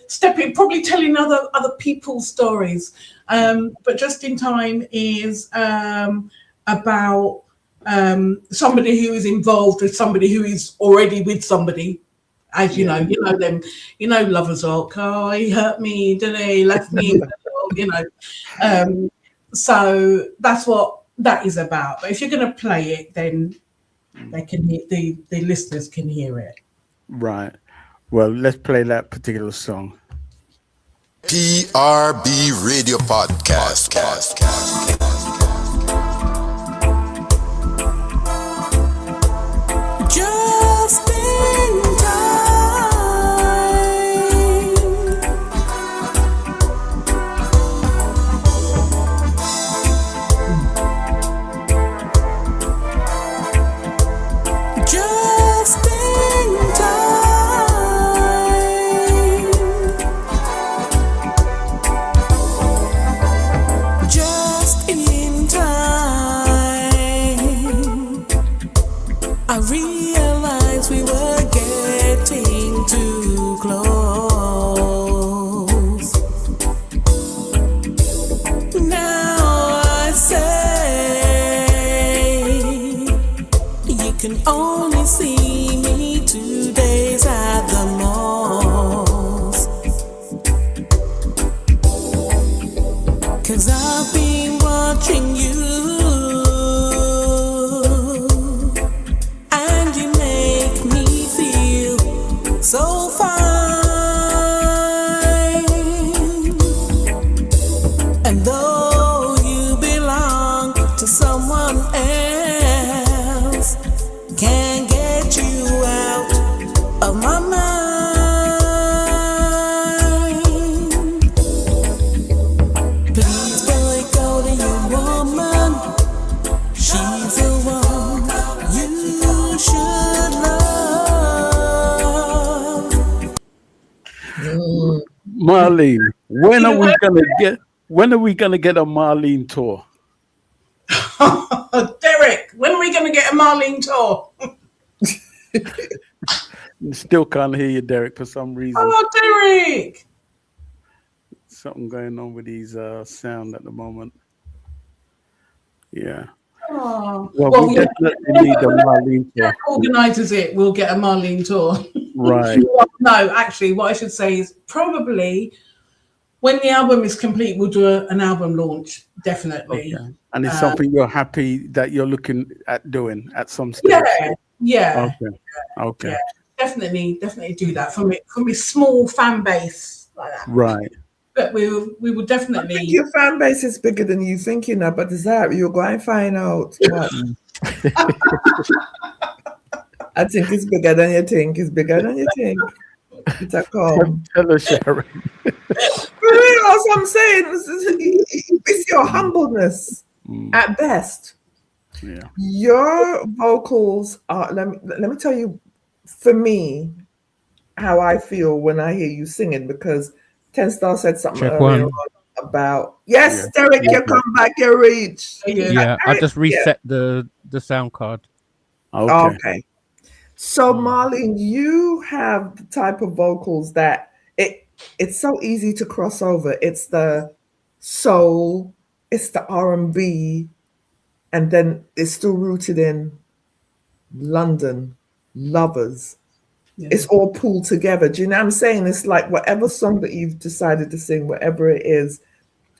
Stepping, probably telling other people's stories. But Just in Time is about somebody who is involved with somebody who is already with somebody. As you know them, Loversrock. Oh, he hurt me, didn't he? Left me, So that's what that is about. But if you're going to play it, then they can hear, the listeners can hear it. Right. Well, let's play that particular song. SPRB Radio Podcast. Just in time. Just in time. Just in time. I realized we were getting too close. Now I say you can only see me 2 days at the most. 'Cause I've been watching you. So fine, and though you belong to someone else, can't get you out of my mind. Please don't go to your woman. She's the one you should love. Marlene, when are we gonna get a Marlene tour? Derek, when are we going to get a Marlene tour? Still can't hear you, Derek, for some reason. Oh, Derek! Something going on with his sound at the moment. Yeah. Oh. Well, we definitely need a Marlene tour. Organises it, we'll get a Marlene tour. Right. No, actually, what I should say is probably when the album is complete, we'll do an album launch, definitely. Okay. And it's something you're happy that you're looking at doing at some stage. Yeah. Okay. Yeah, definitely do that from a small fan base like that. Right. But we will definitely. I think your fan base is bigger than you think, but is that you're going to find out what? I think it's bigger than you think. It's bigger than you think. It's a call. Tell her, Sharon. That's what I'm saying. It's your humbleness at best. Yeah. Your vocals are. Let me tell you, for me, how I feel when I hear you singing, because 10 Star said something earlier on about Derek, you come back, you reach. Yeah, I just reset the sound card. Okay. So Marlene, you have the type of vocals that it's so easy to cross over. It's the soul, it's the R&B, and then it's still rooted in London, lovers. Yeah. It's all pulled together. Do you know what I'm saying? It's like whatever song that you've decided to sing, whatever it is,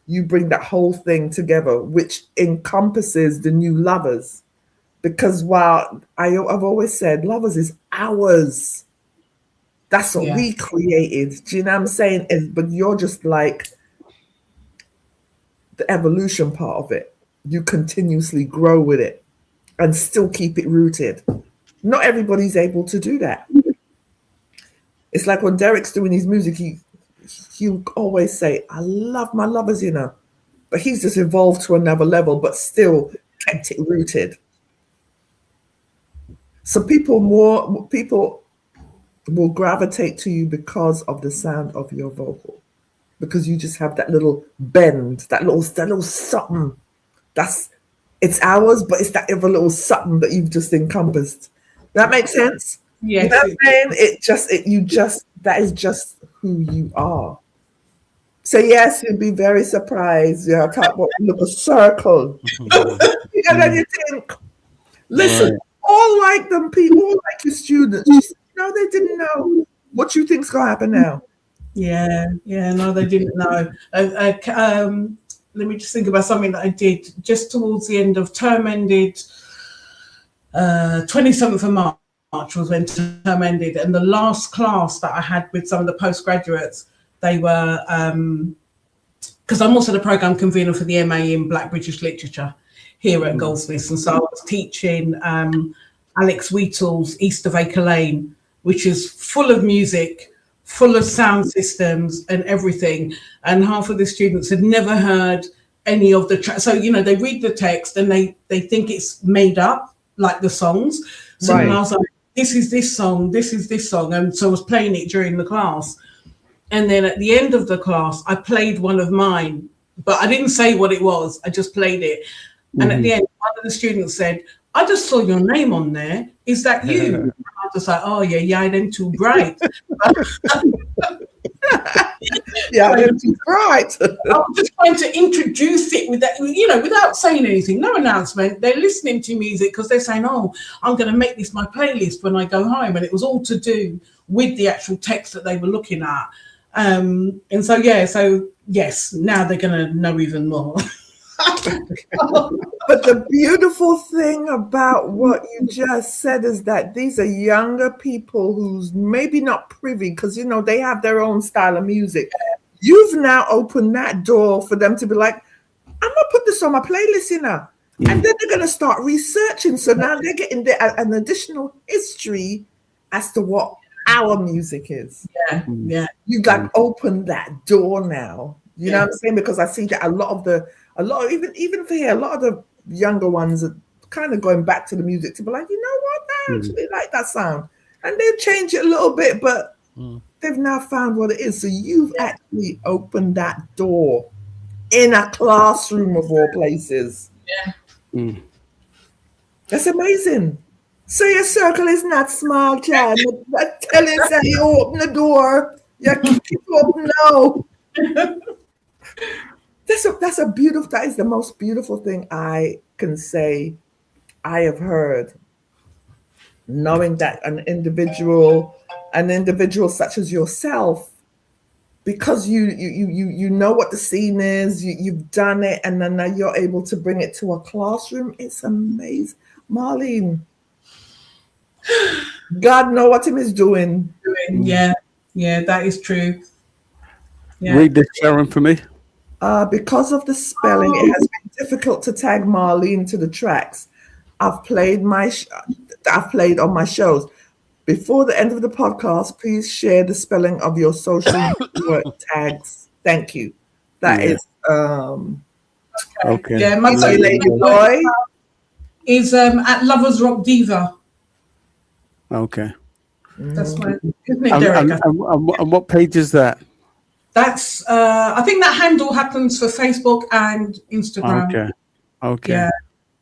you bring that whole thing together, which encompasses the new Lovers. Because while I've always said Lovers is ours. That's what we created. Do you know what I'm saying? But you're just like the evolution part of it. You continuously grow with it and still keep it rooted. Not everybody's able to do that. It's like when Derek's doing his music, he'll always say, I love my Lovers, But he's just evolved to another level, but still kept it rooted. So people will gravitate to you because of the sound of your vocal, because you just have that little bend, that little something. It's ours, but it's that other little something that you've just encompassed. That makes sense. Yes. You know what I'm saying? You just that is just who you are. So yes, you'd be very surprised. You know, talk about look a circle. And then you think, listen, all like them people, all like your students, no, they didn't know what you think's gonna happen now. Yeah, no, they didn't know. Let me just think about something that I did just towards the end of term ended. 27th of March was when term ended, and the last class that I had with some of the postgraduates, they were because I'm also the program convener for the MA in Black British Literature here at Goldsmiths, and so I was teaching Alex Wheatall's East of Acre Lane, which is full of music, full of sound systems and everything, and half of the students had never heard any of the tracks. So you know, they read the text and they think it's made up, like the songs. So I was like, this is this song, this is this song, and so I was playing it during the class. And then at the end of the class, I played one of mine, but I didn't say what it was. I just played it. And at the end, one of the students said, I just saw your name on there. Is that you? And I was just like, oh, yeah, them too bright. Yeah, them too bright. I was just trying to introduce it with that, you know, without saying anything, no announcement. They're listening to music because they're saying, oh, I'm going to make this my playlist when I go home. And it was all to do with the actual text that they were looking at. And so yes, now they're going to know even more. But the beautiful thing about what you just said is that these are younger people who's maybe not privy, because you know they have their own style of music. You've now opened that door for them to be like, I'm gonna put this on my playlist, you know, and then they're gonna start researching. So now they're getting an additional history as to what our music is. Yeah. You like open that door now. You know what I'm saying? Because I see that a lot of even for here, a lot of the younger ones are kind of going back to the music to be like, you know what, I actually like that sound. And they've changed it a little bit, but they've now found what it is. So you've actually opened that door in a classroom of all places. Yeah. That's amazing. So your circle is not small, child. I tell you, say you open the door, you keep it open now. That is the most beautiful thing I can say I have heard. Knowing that an individual such as yourself, because you know what the scene is, you've done it, and then now you're able to bring it to a classroom. It's amazing. Marl'ene, God know what him is doing. Yeah, that is true. Yeah. Read this, Sharon, for me. Because of the spelling, it has been difficult to tag Marl'ene to the tracks. I've played on my shows. Before the end of the podcast, please share the spelling of your social network tags. Thank you. That is okay. Yeah, my Lady Boy is at Loversrock Diva. Okay. That's my, isn't it, Derek? And what page is that? That's I think that handle happens for Facebook and Instagram. Okay. Yeah,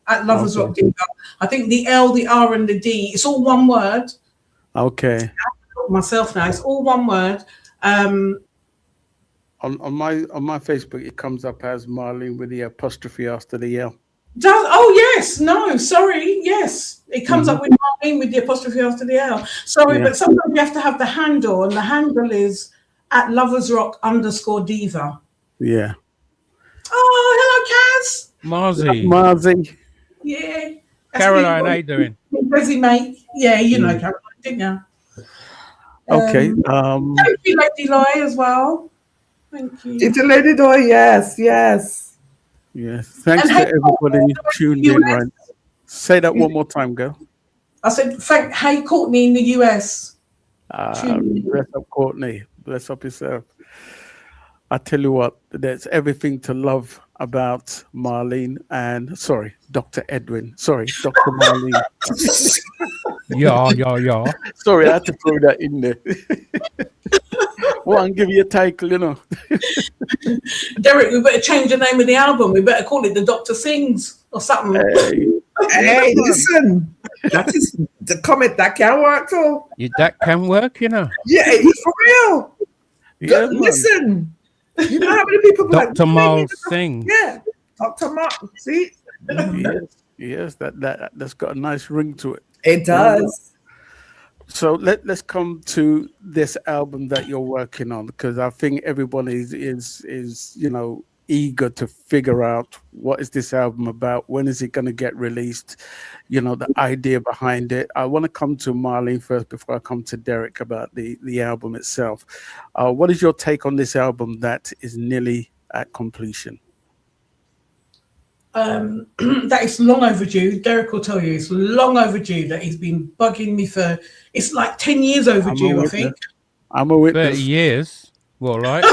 at Loversrock Diva. I think the L, the R, and the D, it's all one word. Okay. Myself now, it's all one word. On my Facebook, it comes up as Marl'ene with the apostrophe after the L. Yes, it comes up with Marl'ene with the apostrophe after the L. Sorry, but sometimes you have to have the handle, and the handle is at Loversrock_Diva. Yeah. Oh, hello, Kaz. Marzi. Yeah. Caroline, how you doing? Busy, mate. Yeah, you know Caroline, didn't you? Okay. Thank you, Lady Loy, as well. Thank you. It's a Lady Loy, yes. Yes. Thanks to everybody tuned in, right? Say that one more time, girl. I said, hey, Courtney in the US. Bless up, Courtney. Bless up yourself. I tell you what, there's everything to love about Marl'ene and Dr. Edwin. Dr. Marl'ene. Yeah. Sorry, I had to throw that in there. Well, and give you a title, you know. Derek, we better change the name of the album. We better call it The Doctor Sings or something. Hey, listen. That is the comment that can work too. That can work, you know. Yeah, it's for real. Yeah, listen, you know how many people go Dr. Miles sings. Yeah, Dr. Mark. See, yes, that's got a nice ring to it. It does. So let's come to this album that you're working on, because I think everybody is eager to figure out what is this album about, when is it going to get released, the idea behind it. I want to come to Marl'ene first before I come to Derek about the album itself. What is your take on this album that is nearly at completion? That is long overdue. Derek will tell you it's long overdue. That he's been bugging me for. It's like 10 years overdue. I think. I'm a witness. 30 years. Well, right.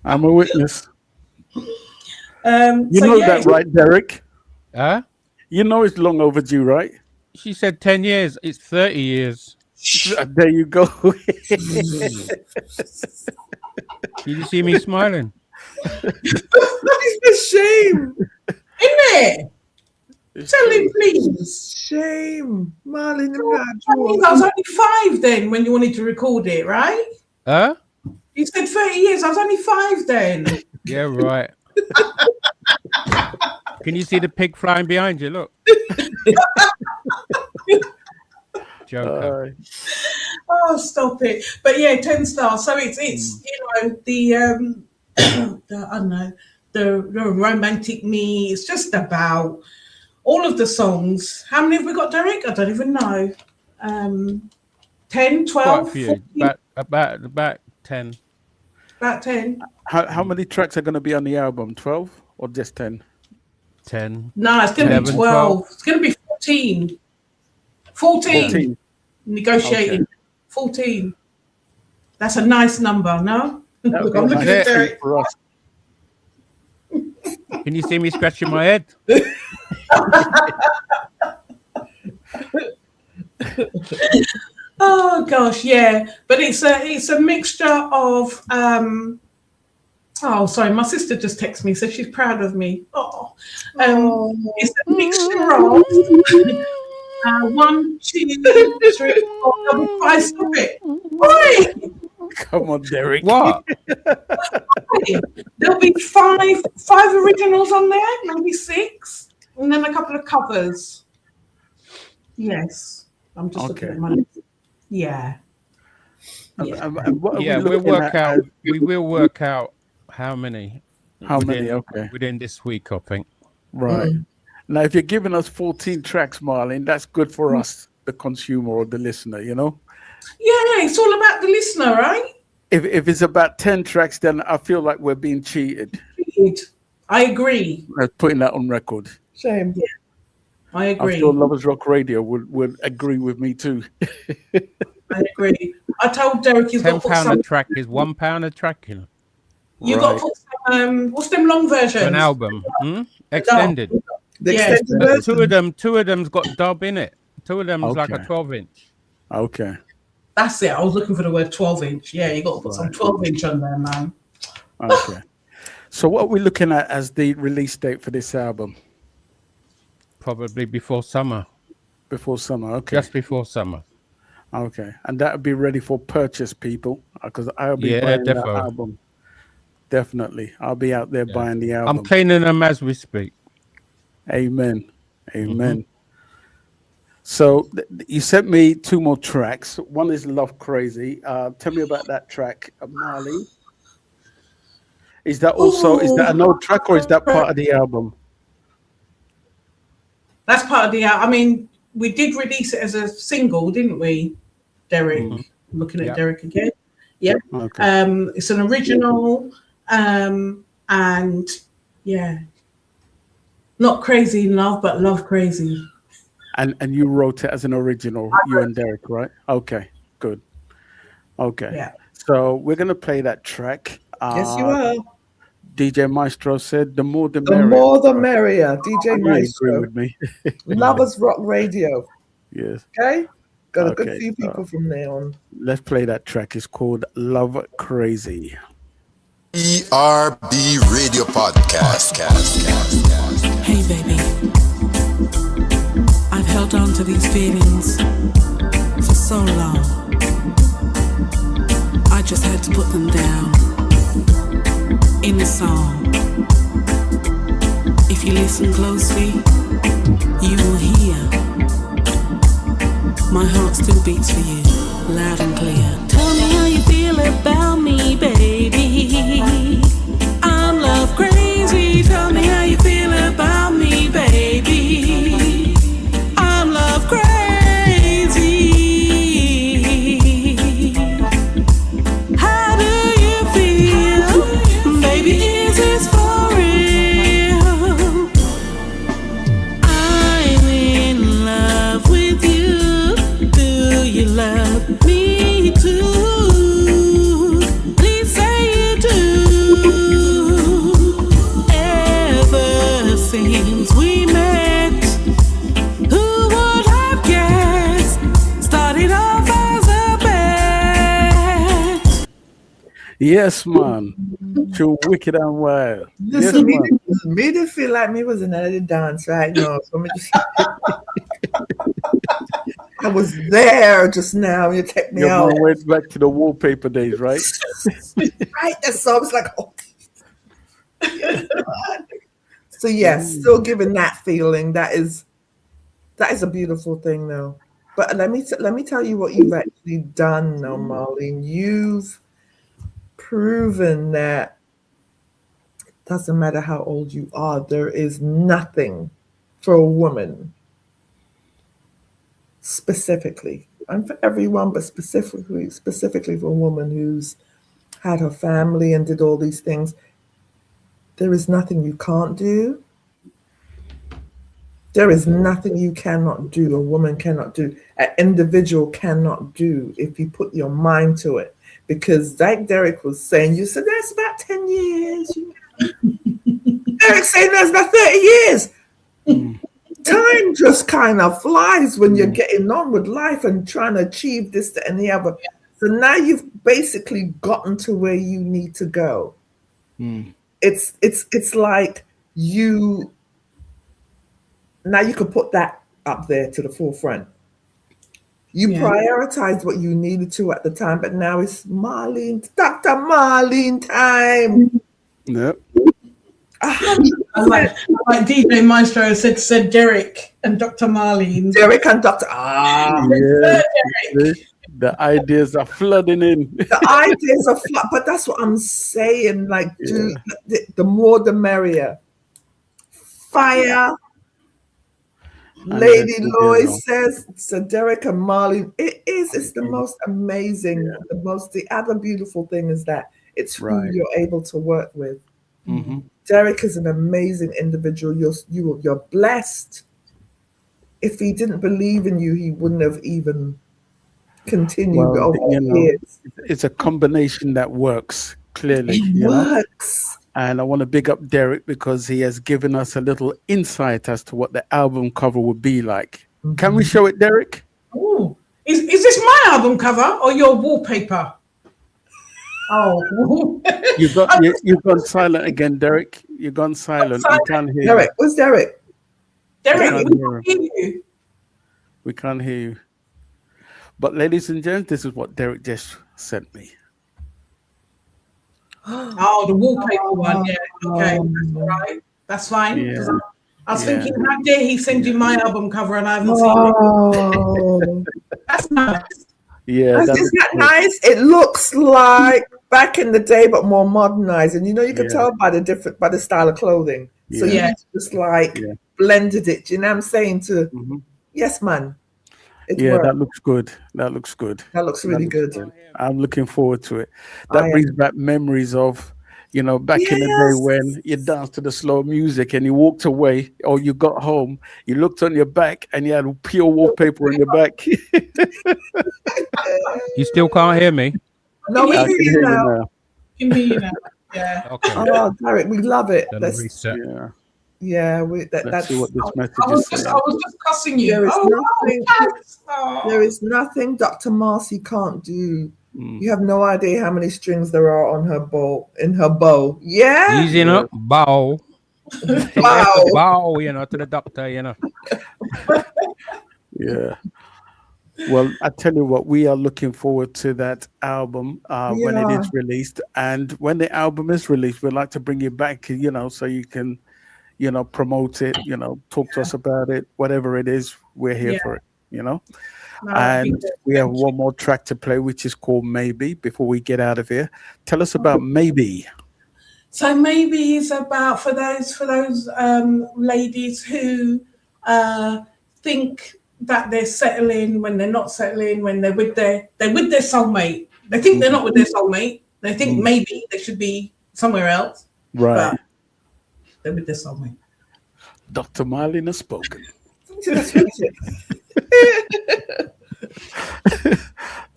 I'm a witness. You know that, right, Derek? Huh? You know it's long overdue, right? She said 10 years. It's 30 years. There you go. Did you see me smiling? It's a shame. Isn't it? Tell him, please. Shame. Marl'ene, I was only 5 then when you wanted to record it, right? Huh? You said 30 years. I was only 5 then. Yeah, right. Can you see the pig flying behind you? Look. Joker. Oh, stop it. But yeah, 10 stars. So it's the I don't know, the romantic me. It's just about all of the songs. How many have we got, Derek? I don't even know. 10, 12, Quite a few. 14? About 10. About 10. How many tracks are going to be on the album? 12 or just 10? 10. No, it's going to be 12. It's going to be 14. 14. Negotiating. Okay. 14. That's a nice number, no? I'm looking at Derek. For us. Can you see me scratching my head? Oh gosh, yeah. But it's a mixture of oh, sorry, my sister just texted me, so she's proud of me. It's a mixture of 1, 2, 3, 4, 5. Stop it. Why? Come on, Derek. What? There'll be five originals on there, maybe 6, and then a couple of covers. Yes, I'm just looking at my list. Yeah. We will work out how many. How many? Okay. Within this week, I think. Right. Now, if you're giving us 14 tracks, Marl'ene, that's good for us, the consumer or the listener, Yeah, it's all about the listener, right? If it's about 10 tracks, then I feel like we're being cheated. I agree. Putting that on record. Shame. Yeah, I agree. I'm sure Loversrock Radio would agree with me too. I agree. I told Derek he's got to put £10 a track is £1 a track, you know. You got to put some, what's them long versions? An album, extended. Yeah. Two of them's got dub in it. Two of them's like a 12-inch. Okay. That's it. I was looking for the word 12-inch. Yeah, you got to put some 12-inch on there, man. Okay. So what are we looking at as the release date for this album? Probably before summer. Before summer, okay. Just before summer. Okay. And that'll be ready for purchase, people, because I'll be buying that album. Definitely. I'll be out there buying the album. I'm cleaning them as we speak. Amen. Amen. Mm-hmm. So you sent me 2 more tracks. One is Love Crazy. Tell me about that track, Marl'ene. Is that an old track or is that part of the album? That's part of the album. I mean, we did release it as a single, didn't we, Derek? Mm-hmm. Looking at Derek again. Yeah. Okay. It's an original, and yeah, not Crazy in Love, but Love Crazy. And you wrote it as an original, you and Derek, right? Okay, good. Okay. Yeah. So we're gonna play that track. Yes, you are. DJ Maestro said, "The more the merrier." The more the merrier. DJ Maestro. Agree with me. Loversrock Radio. Yes. Okay. Got a good few people from there on. Let's play that track. It's called Love Crazy. SPRB Radio Podcast. Hey, baby. I've held on to these feelings for so long. I just had to put them down in a song. If you listen closely, you will hear my heart still beats for you, loud and clear. Tell me how you feel about me, baby. I'm love crazy. Tell me how you feel about me, baby. I'm love crazy. How do you feel, baby? Is this for real? I'm in love with you. Do you love me too? Please say you do. Ever since we met, who would have guessed? Started off as a bet. Yes, man. Too wicked and wild. Yes, Listen, man. me did feel like me was in another dance right now. So me just, I was there just now. You take me Your out. man went back to the wallpaper days, right? Right, that song was like, oh. So yes, still giving that feeling. That is a beautiful thing, though. But let me tell you what you've actually done, now, Marlene. You've proven that it doesn't matter how old you are. There is nothing for a woman, specifically, and for everyone, but specifically for a woman who's had her family and did all these things. There is nothing you can't do. There is nothing you cannot do, a woman cannot do, an individual cannot do if you put your mind to it. Because like Derek was saying, you said that's about 10 years. Derek's saying that's about 30 years. Time just kind of flies when you're getting on with life and trying to achieve this, that, and the other. So now you've basically gotten to where you need to go. It's like you now you can put that up there to the forefront. You prioritized what you needed to at the time, but now it's Marlene, Dr. Marlene time. Yep. like DJ Maestro said Derek and Dr. Marlene. Derek and Dr. Derek. The ideas are flooding in. The ideas are flooding, but that's what I'm saying. Like, the more the merrier. Fire. Lady Lloyd says, so Derek and Marlene, it's the most amazing, the other beautiful thing is that it's who you're able to work with. Mm-hmm. Derek is an amazing individual. You're blessed. If he didn't believe in you, he wouldn't have even continued over years. It's a combination that works, clearly. It works. And I want to big up Derek because he has given us a little insight as to what the album cover would be like. Mm-hmm. Can we show it, Derek? Ooh. Is this my album cover or your wallpaper? Oh. You've gone silent again, Derek. You've gone silent. We can't hear Derek. Where's Derek? Derek, we can't hear you. We can't hear you. But ladies and gents, this is what Derek just sent me. Oh, the wallpaper one. Yeah, okay. That's all right. That's fine. Yeah. I was thinking, how dare he send you my album cover and I haven't seen it? That's nice. Yeah. Isn't that nice? It looks like back in the day, but more modernized. And you can tell by the style of clothing. So you just blended it. Do you know what I'm saying? Yes, man. That looks good. That looks really good. I'm looking forward to it. That brings back memories of, back in the day when you danced to the slow music and you walked away or you got home, you looked on your back and you had pure wallpaper on your back. You still can't hear me? No, we can hear you now. Can hear you now. Yeah. Okay. Oh, Derek, we love it. Let's reset. Let's see what this message I was is just cussing you. There is nothing Dr. Marcy can't do. You have no idea how many strings there are on her bow. Yeah. Using up bow. Wow. Bow, to the doctor, Yeah. Well, I tell you what, we are looking forward to that album when it Yeah. is released. And when the album is released, we'd like to bring you back, so you can, promote it, talk to us about it, whatever it is, we're here Yeah. for it, No, that'd be And good. we have Thank you. one more track to play, which is called Maybe, before we get out of here. Tell us about Maybe. So maybe it's about for those ladies who think that they're settling when they're not settling, when they're with their soulmate. They think they're not with their soulmate. They think maybe they should be somewhere else, Right. but they're with their soulmate. Dr. Marl'ene has spoken.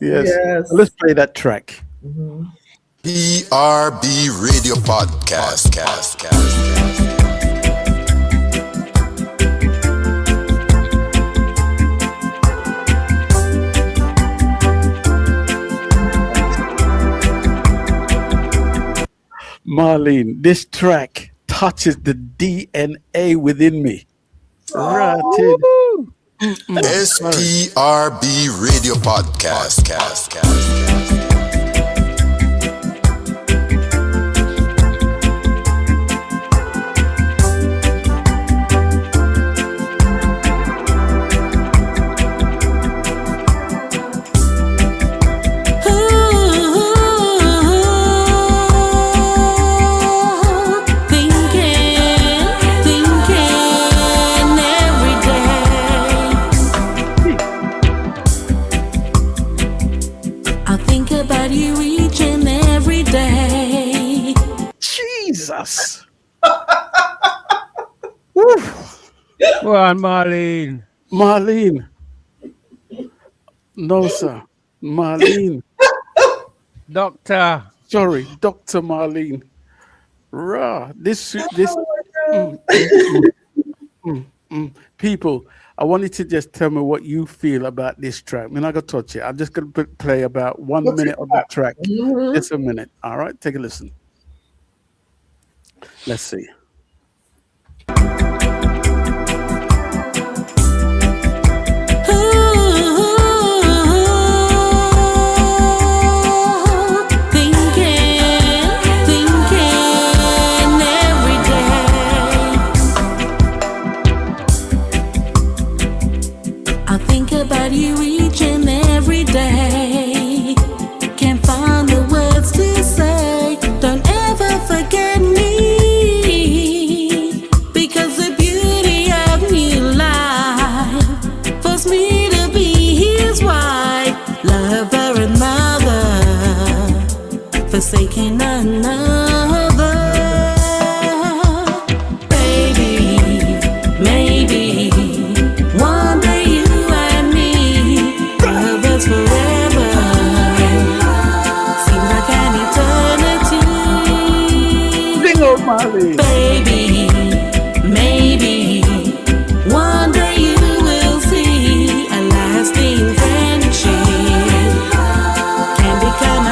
Yes. Let's play that track. SPRB Radio Podcast. Marl'ene, this track touches the DNA within me. Right. SPRB Radio Podcast. Jesus. Go on, Marlene. Marlene. No, sir. Marlene. Doctor. Sorry, Dr. Marlene. Rah. This. People, I want you to just tell me what you feel about this track. I'm not going to touch it. I'm just going to play about 1 minute of the track. Just a minute. All right, take a listen. Let's see. Forsaking another, baby, maybe one day you and me, lovers forever, seems like an eternity. Bingo, Marley. Baby, maybe one day you will see a lasting friendship can become a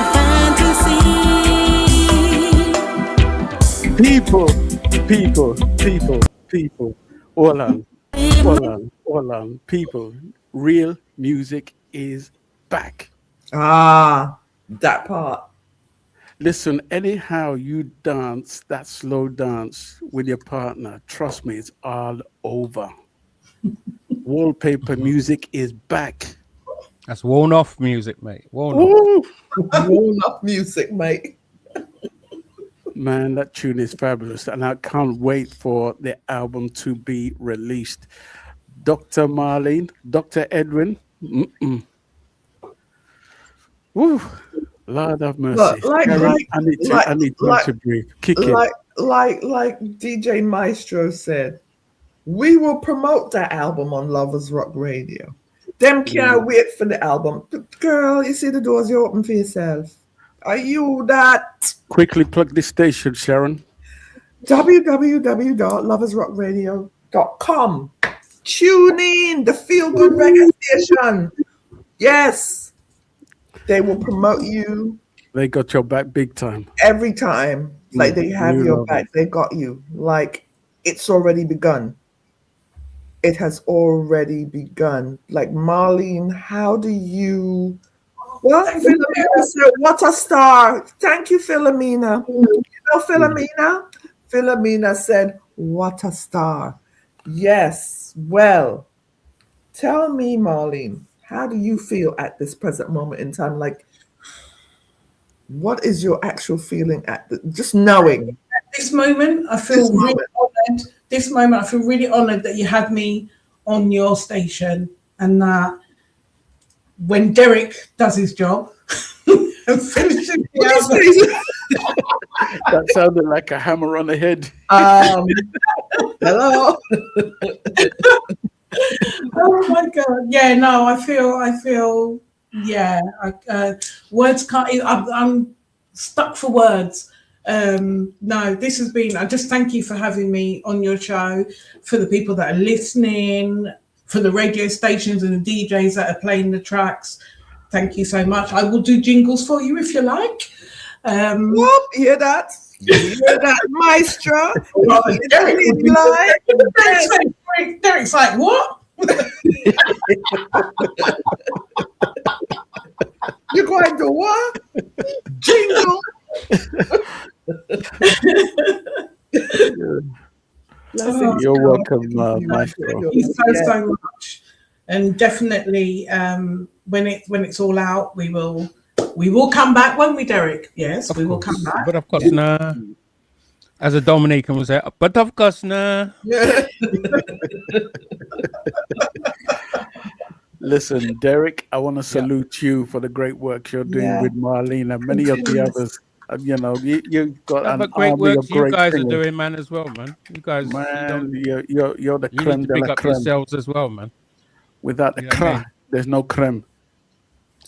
People. Hold on. People, real music is back. That part. Listen, anyhow you dance that slow dance with your partner, trust me, it's all over. Wallpaper music is back. That's worn off music, mate. Worn off music, mate. Man, that tune is fabulous, and I can't wait for the album to be released. Dr. Marlene, Dr. Edwin, woo, Lord have mercy. I need to breathe. Kick it. Like DJ Maestro said, we will promote that album on Loversrock Radio. Them can't wait for the album. Girl, you see the doors you open for yourself. Are you that? Quickly plug this station, Sharon. www.loversrockradio.com. Tune in, the Feel Good Reggae Station. Yes. They will promote you. They got your back big time. Every time. Like they have your back. They got you. Like it's already begun. it has already begun. Like Marlene, how do you? Well, Philomena said, "What a star!" Thank you, Philomena. You know, Philomena. Philomena said, "What a star!" Yes. Well, tell me, Marlene, how do you feel at this present moment in time? Like, what is your actual feeling at just knowing? At this moment, I feel really honoured. This moment, I feel really honoured that you had me on your station, and that when Derek does his job and finishes the album, that sounded like a hammer on the head. Hello. Oh my God! Yeah, no, I feel. Yeah, words can't. I'm stuck for words. No, this has been. I just thank you for having me on your show. For the people that are listening, for the radio stations and the DJs that are playing the tracks, thank you so much. I will do jingles for you if you like. Whoop, hear that? You hear that, Maestro? Derek's like, what? You're going to what? Jingle. You're welcome, Maestro. Thank you so much. And definitely, when it's all out, we will come back, won't we, Derek? Yes, we will come back. But of course, nah. As a Dominican would say, but of course, nah. Listen, Derek, I want to salute you for the great work you're doing with Marlene and many of the others. You know, you've got an great army work of great you guys singers. are doing, man, as well, man. You guys, man, you're the creme need to de pick la up creme. yourselves as well, man. Without the creme, there's no creme.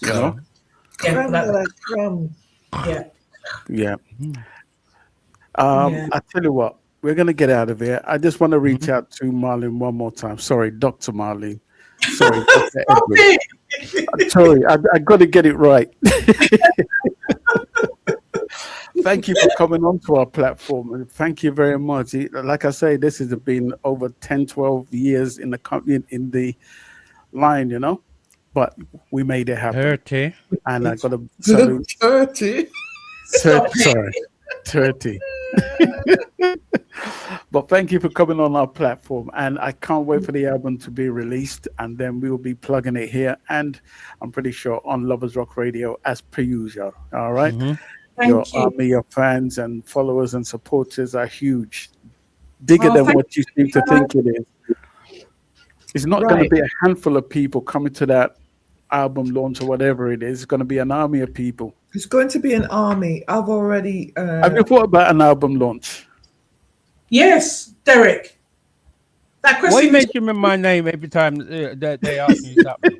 You know? Creme de la creme. Yeah. I tell you what, we're gonna get out of here. I just want to reach out to Marlene one more time. Sorry, Dr. Marlene. Sorry, Dr. Edward. I'm sorry, I got to get it right. Thank you for coming onto our platform, and thank you very much. Like I say, this has been over 10, 12 years in the company, in the line, you know, but we made it happen. 30. And I got to salute 30. 30. But thank you for coming on our platform, and I can't wait for the album to be released, and then we will be plugging it here, and I'm pretty sure on Loversrock Radio as per usual. All right. Your army of fans and followers and supporters are huge, bigger than what you seem to think it is. It's not going to be a handful of people coming to that album launch or whatever it is. It's going to be an army of people. It's going to be an army. I've already. Have you thought about an album launch? Yes, Derek. That question. Why you mention my name every time that they ask me something?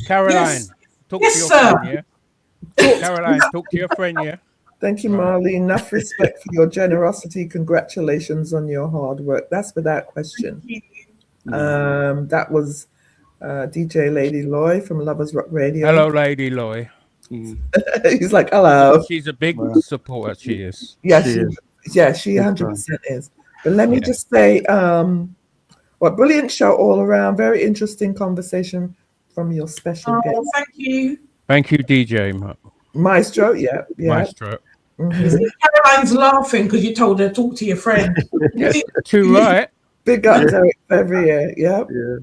Caroline, talk to your friend, yeah? Caroline, talk to your friend, yeah? Thank you, Marlene. Enough respect for your generosity. Congratulations on your hard work. That's without question. That was DJ Lady Loy from Loversrock Radio. Hello, Lady Loy. He's like, hello. She's a big supporter. She is. Yeah, she 100% is. But let me just say, brilliant show all around. Very interesting conversation from your special guest. Thank you. Thank you, DJ Maestro. Yeah. Maestro. Caroline's laughing because you told her to talk to your friend. Too right. Big up Derek every year. Yep. Yeah.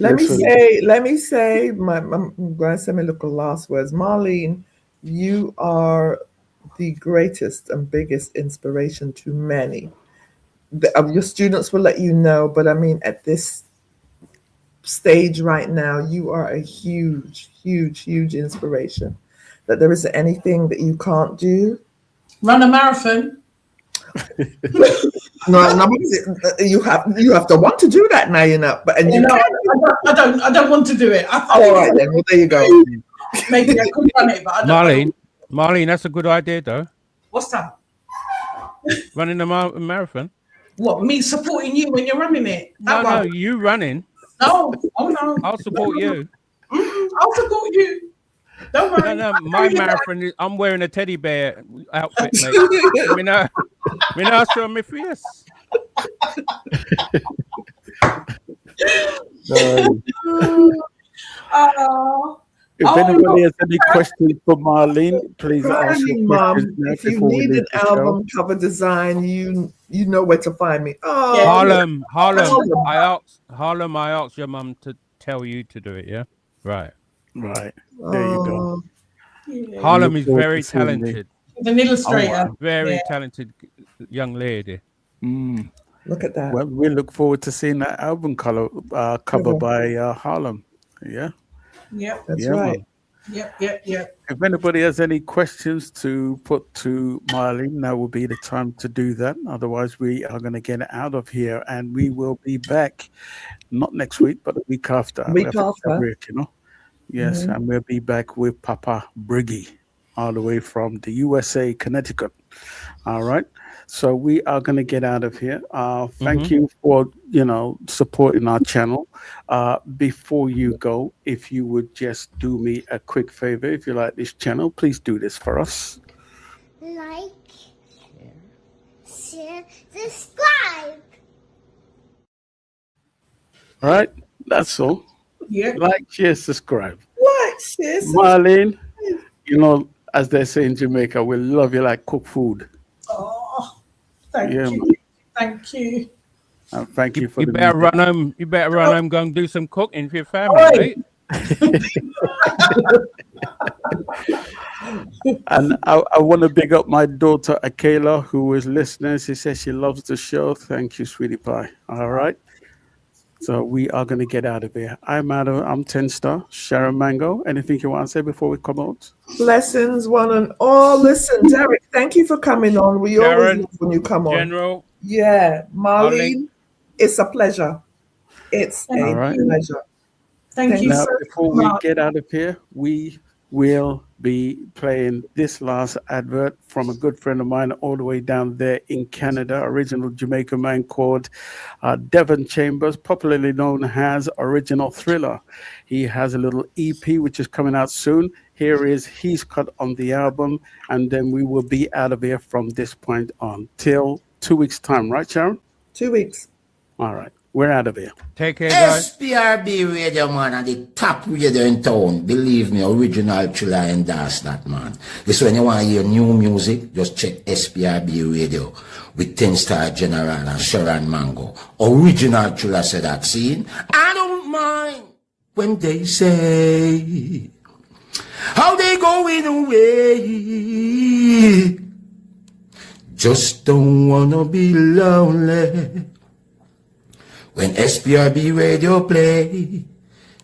Let me say, I'm going to say my little last words. Marlene, you are the greatest and biggest inspiration to many. Your students will let you know, but I mean, at this stage right now, you are a huge, huge, huge inspiration. That there isn't anything that you can't do. Run a marathon. No, you have to want to do that now, you know. But I don't want to do it. All right then. Well, there you go. Maybe I could run it, but I don't. Marlene, that's a good idea, though. What's that? Running a marathon. What, me supporting you when you're running it? No, you running. No, no. I'll support you. I'll support you. Don't worry. No, my marathon is, I'm wearing a teddy bear outfit, mate. Let me know. Me not show me face. If anybody has any questions for Marlene, please ask your questions now if you before we need leave an the show. album cover design, you know where to find me. Oh, Harlem. I asked your mum to tell you to do it. Yeah, right. There you go. Yeah. Harlem Look is forward very to seeing me. talented. He's an illustrator. Very talented young lady. Look at that. Well, we look forward to seeing that album cover by Harlem. Yeah. Yep. That's Yeah, right. man. Yep. If anybody has any questions to put to Marlene, now will be the time to do that. Otherwise, we are going to get out of here, and we will be back not next week, but the week after. Week We have a after. break, Yes, and we'll be back with Papa Briggy, all the way from the USA, Connecticut. All right. So we are going to get out of here. Thank you for, supporting our channel. Before you go, if you would just do me a quick favor, if you like this channel, please do this for us. Like, share, subscribe. All right. That's all. Yeah. Like, share, subscribe. Like, share, Marlene, as they say in Jamaica, we love you like cooked food. Oh, thank Yeah, you. man. Thank you. And thank you for You the better music. run home. You better run home. Go and do some cooking for your family, right? And I want to big up my daughter Akela, who is listening. She says she loves the show. Thank you, sweetie pie. All right. So we are going to get out of here. I'm 10 Star, Sharon Mango. Anything you want to say before we come out? Blessings, one and all. Listen, Derek, thank you for coming on. We always Sharon, love when you come on. General. Yeah, Marlene, it's a pleasure. It's a pleasure. Thank you Now, so before we much. get out of here, we will be playing this last advert from a good friend of mine all the way down there in Canada, original Jamaican man called Devon Chambers, popularly known as Original Thriller. He has a little EP which is coming out soon. Here is He's Cut on the album, and then we will be out of here from this point on till 2 weeks' time, right, Sharon? 2 weeks. All right. We're out of here. Take care, guys. SPRB radio, man, and the top radio in town. Believe me, Original Thriller endorse that, man. This when you want to hear new music, just check SPRB radio with 10 Star General and Sharon Mango. Original Thriller said that, see? I don't mind when they say how they going away. Just don't wanna be lonely. When SPRB radio play,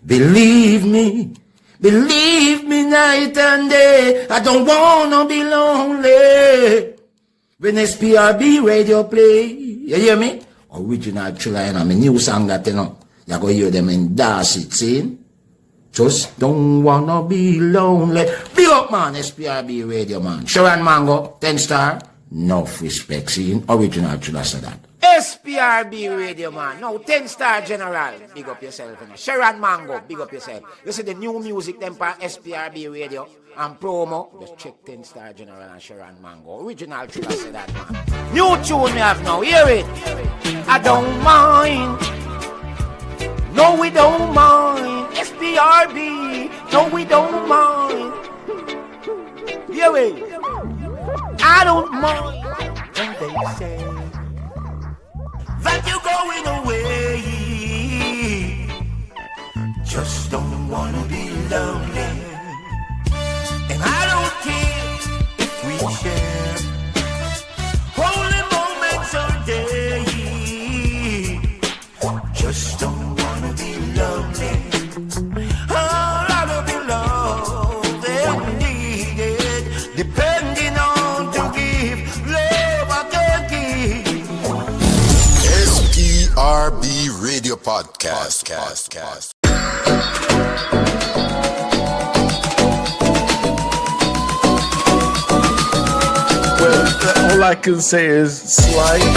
believe me night and day, I don't wanna be lonely. When SPRB radio play, you hear me? Original Thriller, and my new song that you're gonna hear them endorse it, see? Just don't wanna be lonely. Big up, man, SPRB radio, man. Sharon Mango, 10 Star, enough respect, see? Original Thriller said that. SPRB radio, man. No, 10 Star General. Big up yourself. You know. Sharon Mango, big up yourself. You see the new music them for SPRB radio and promo. Just check 10 Star General and Sharon Mango. Original Thriller say that, man. New tune we have now. Hear it. I don't mind. No, we don't mind. SPRB. No, we don't mind. Hear it. I don't mind when they say that you're going away. Just don't wanna be lonely. And I don't care if we share holy moments all day. Just don't wanna be lonely. I'd rather be loved and needed, depending on to give love I can give. SPRB Radio Podcast. Well, all I can say is slide.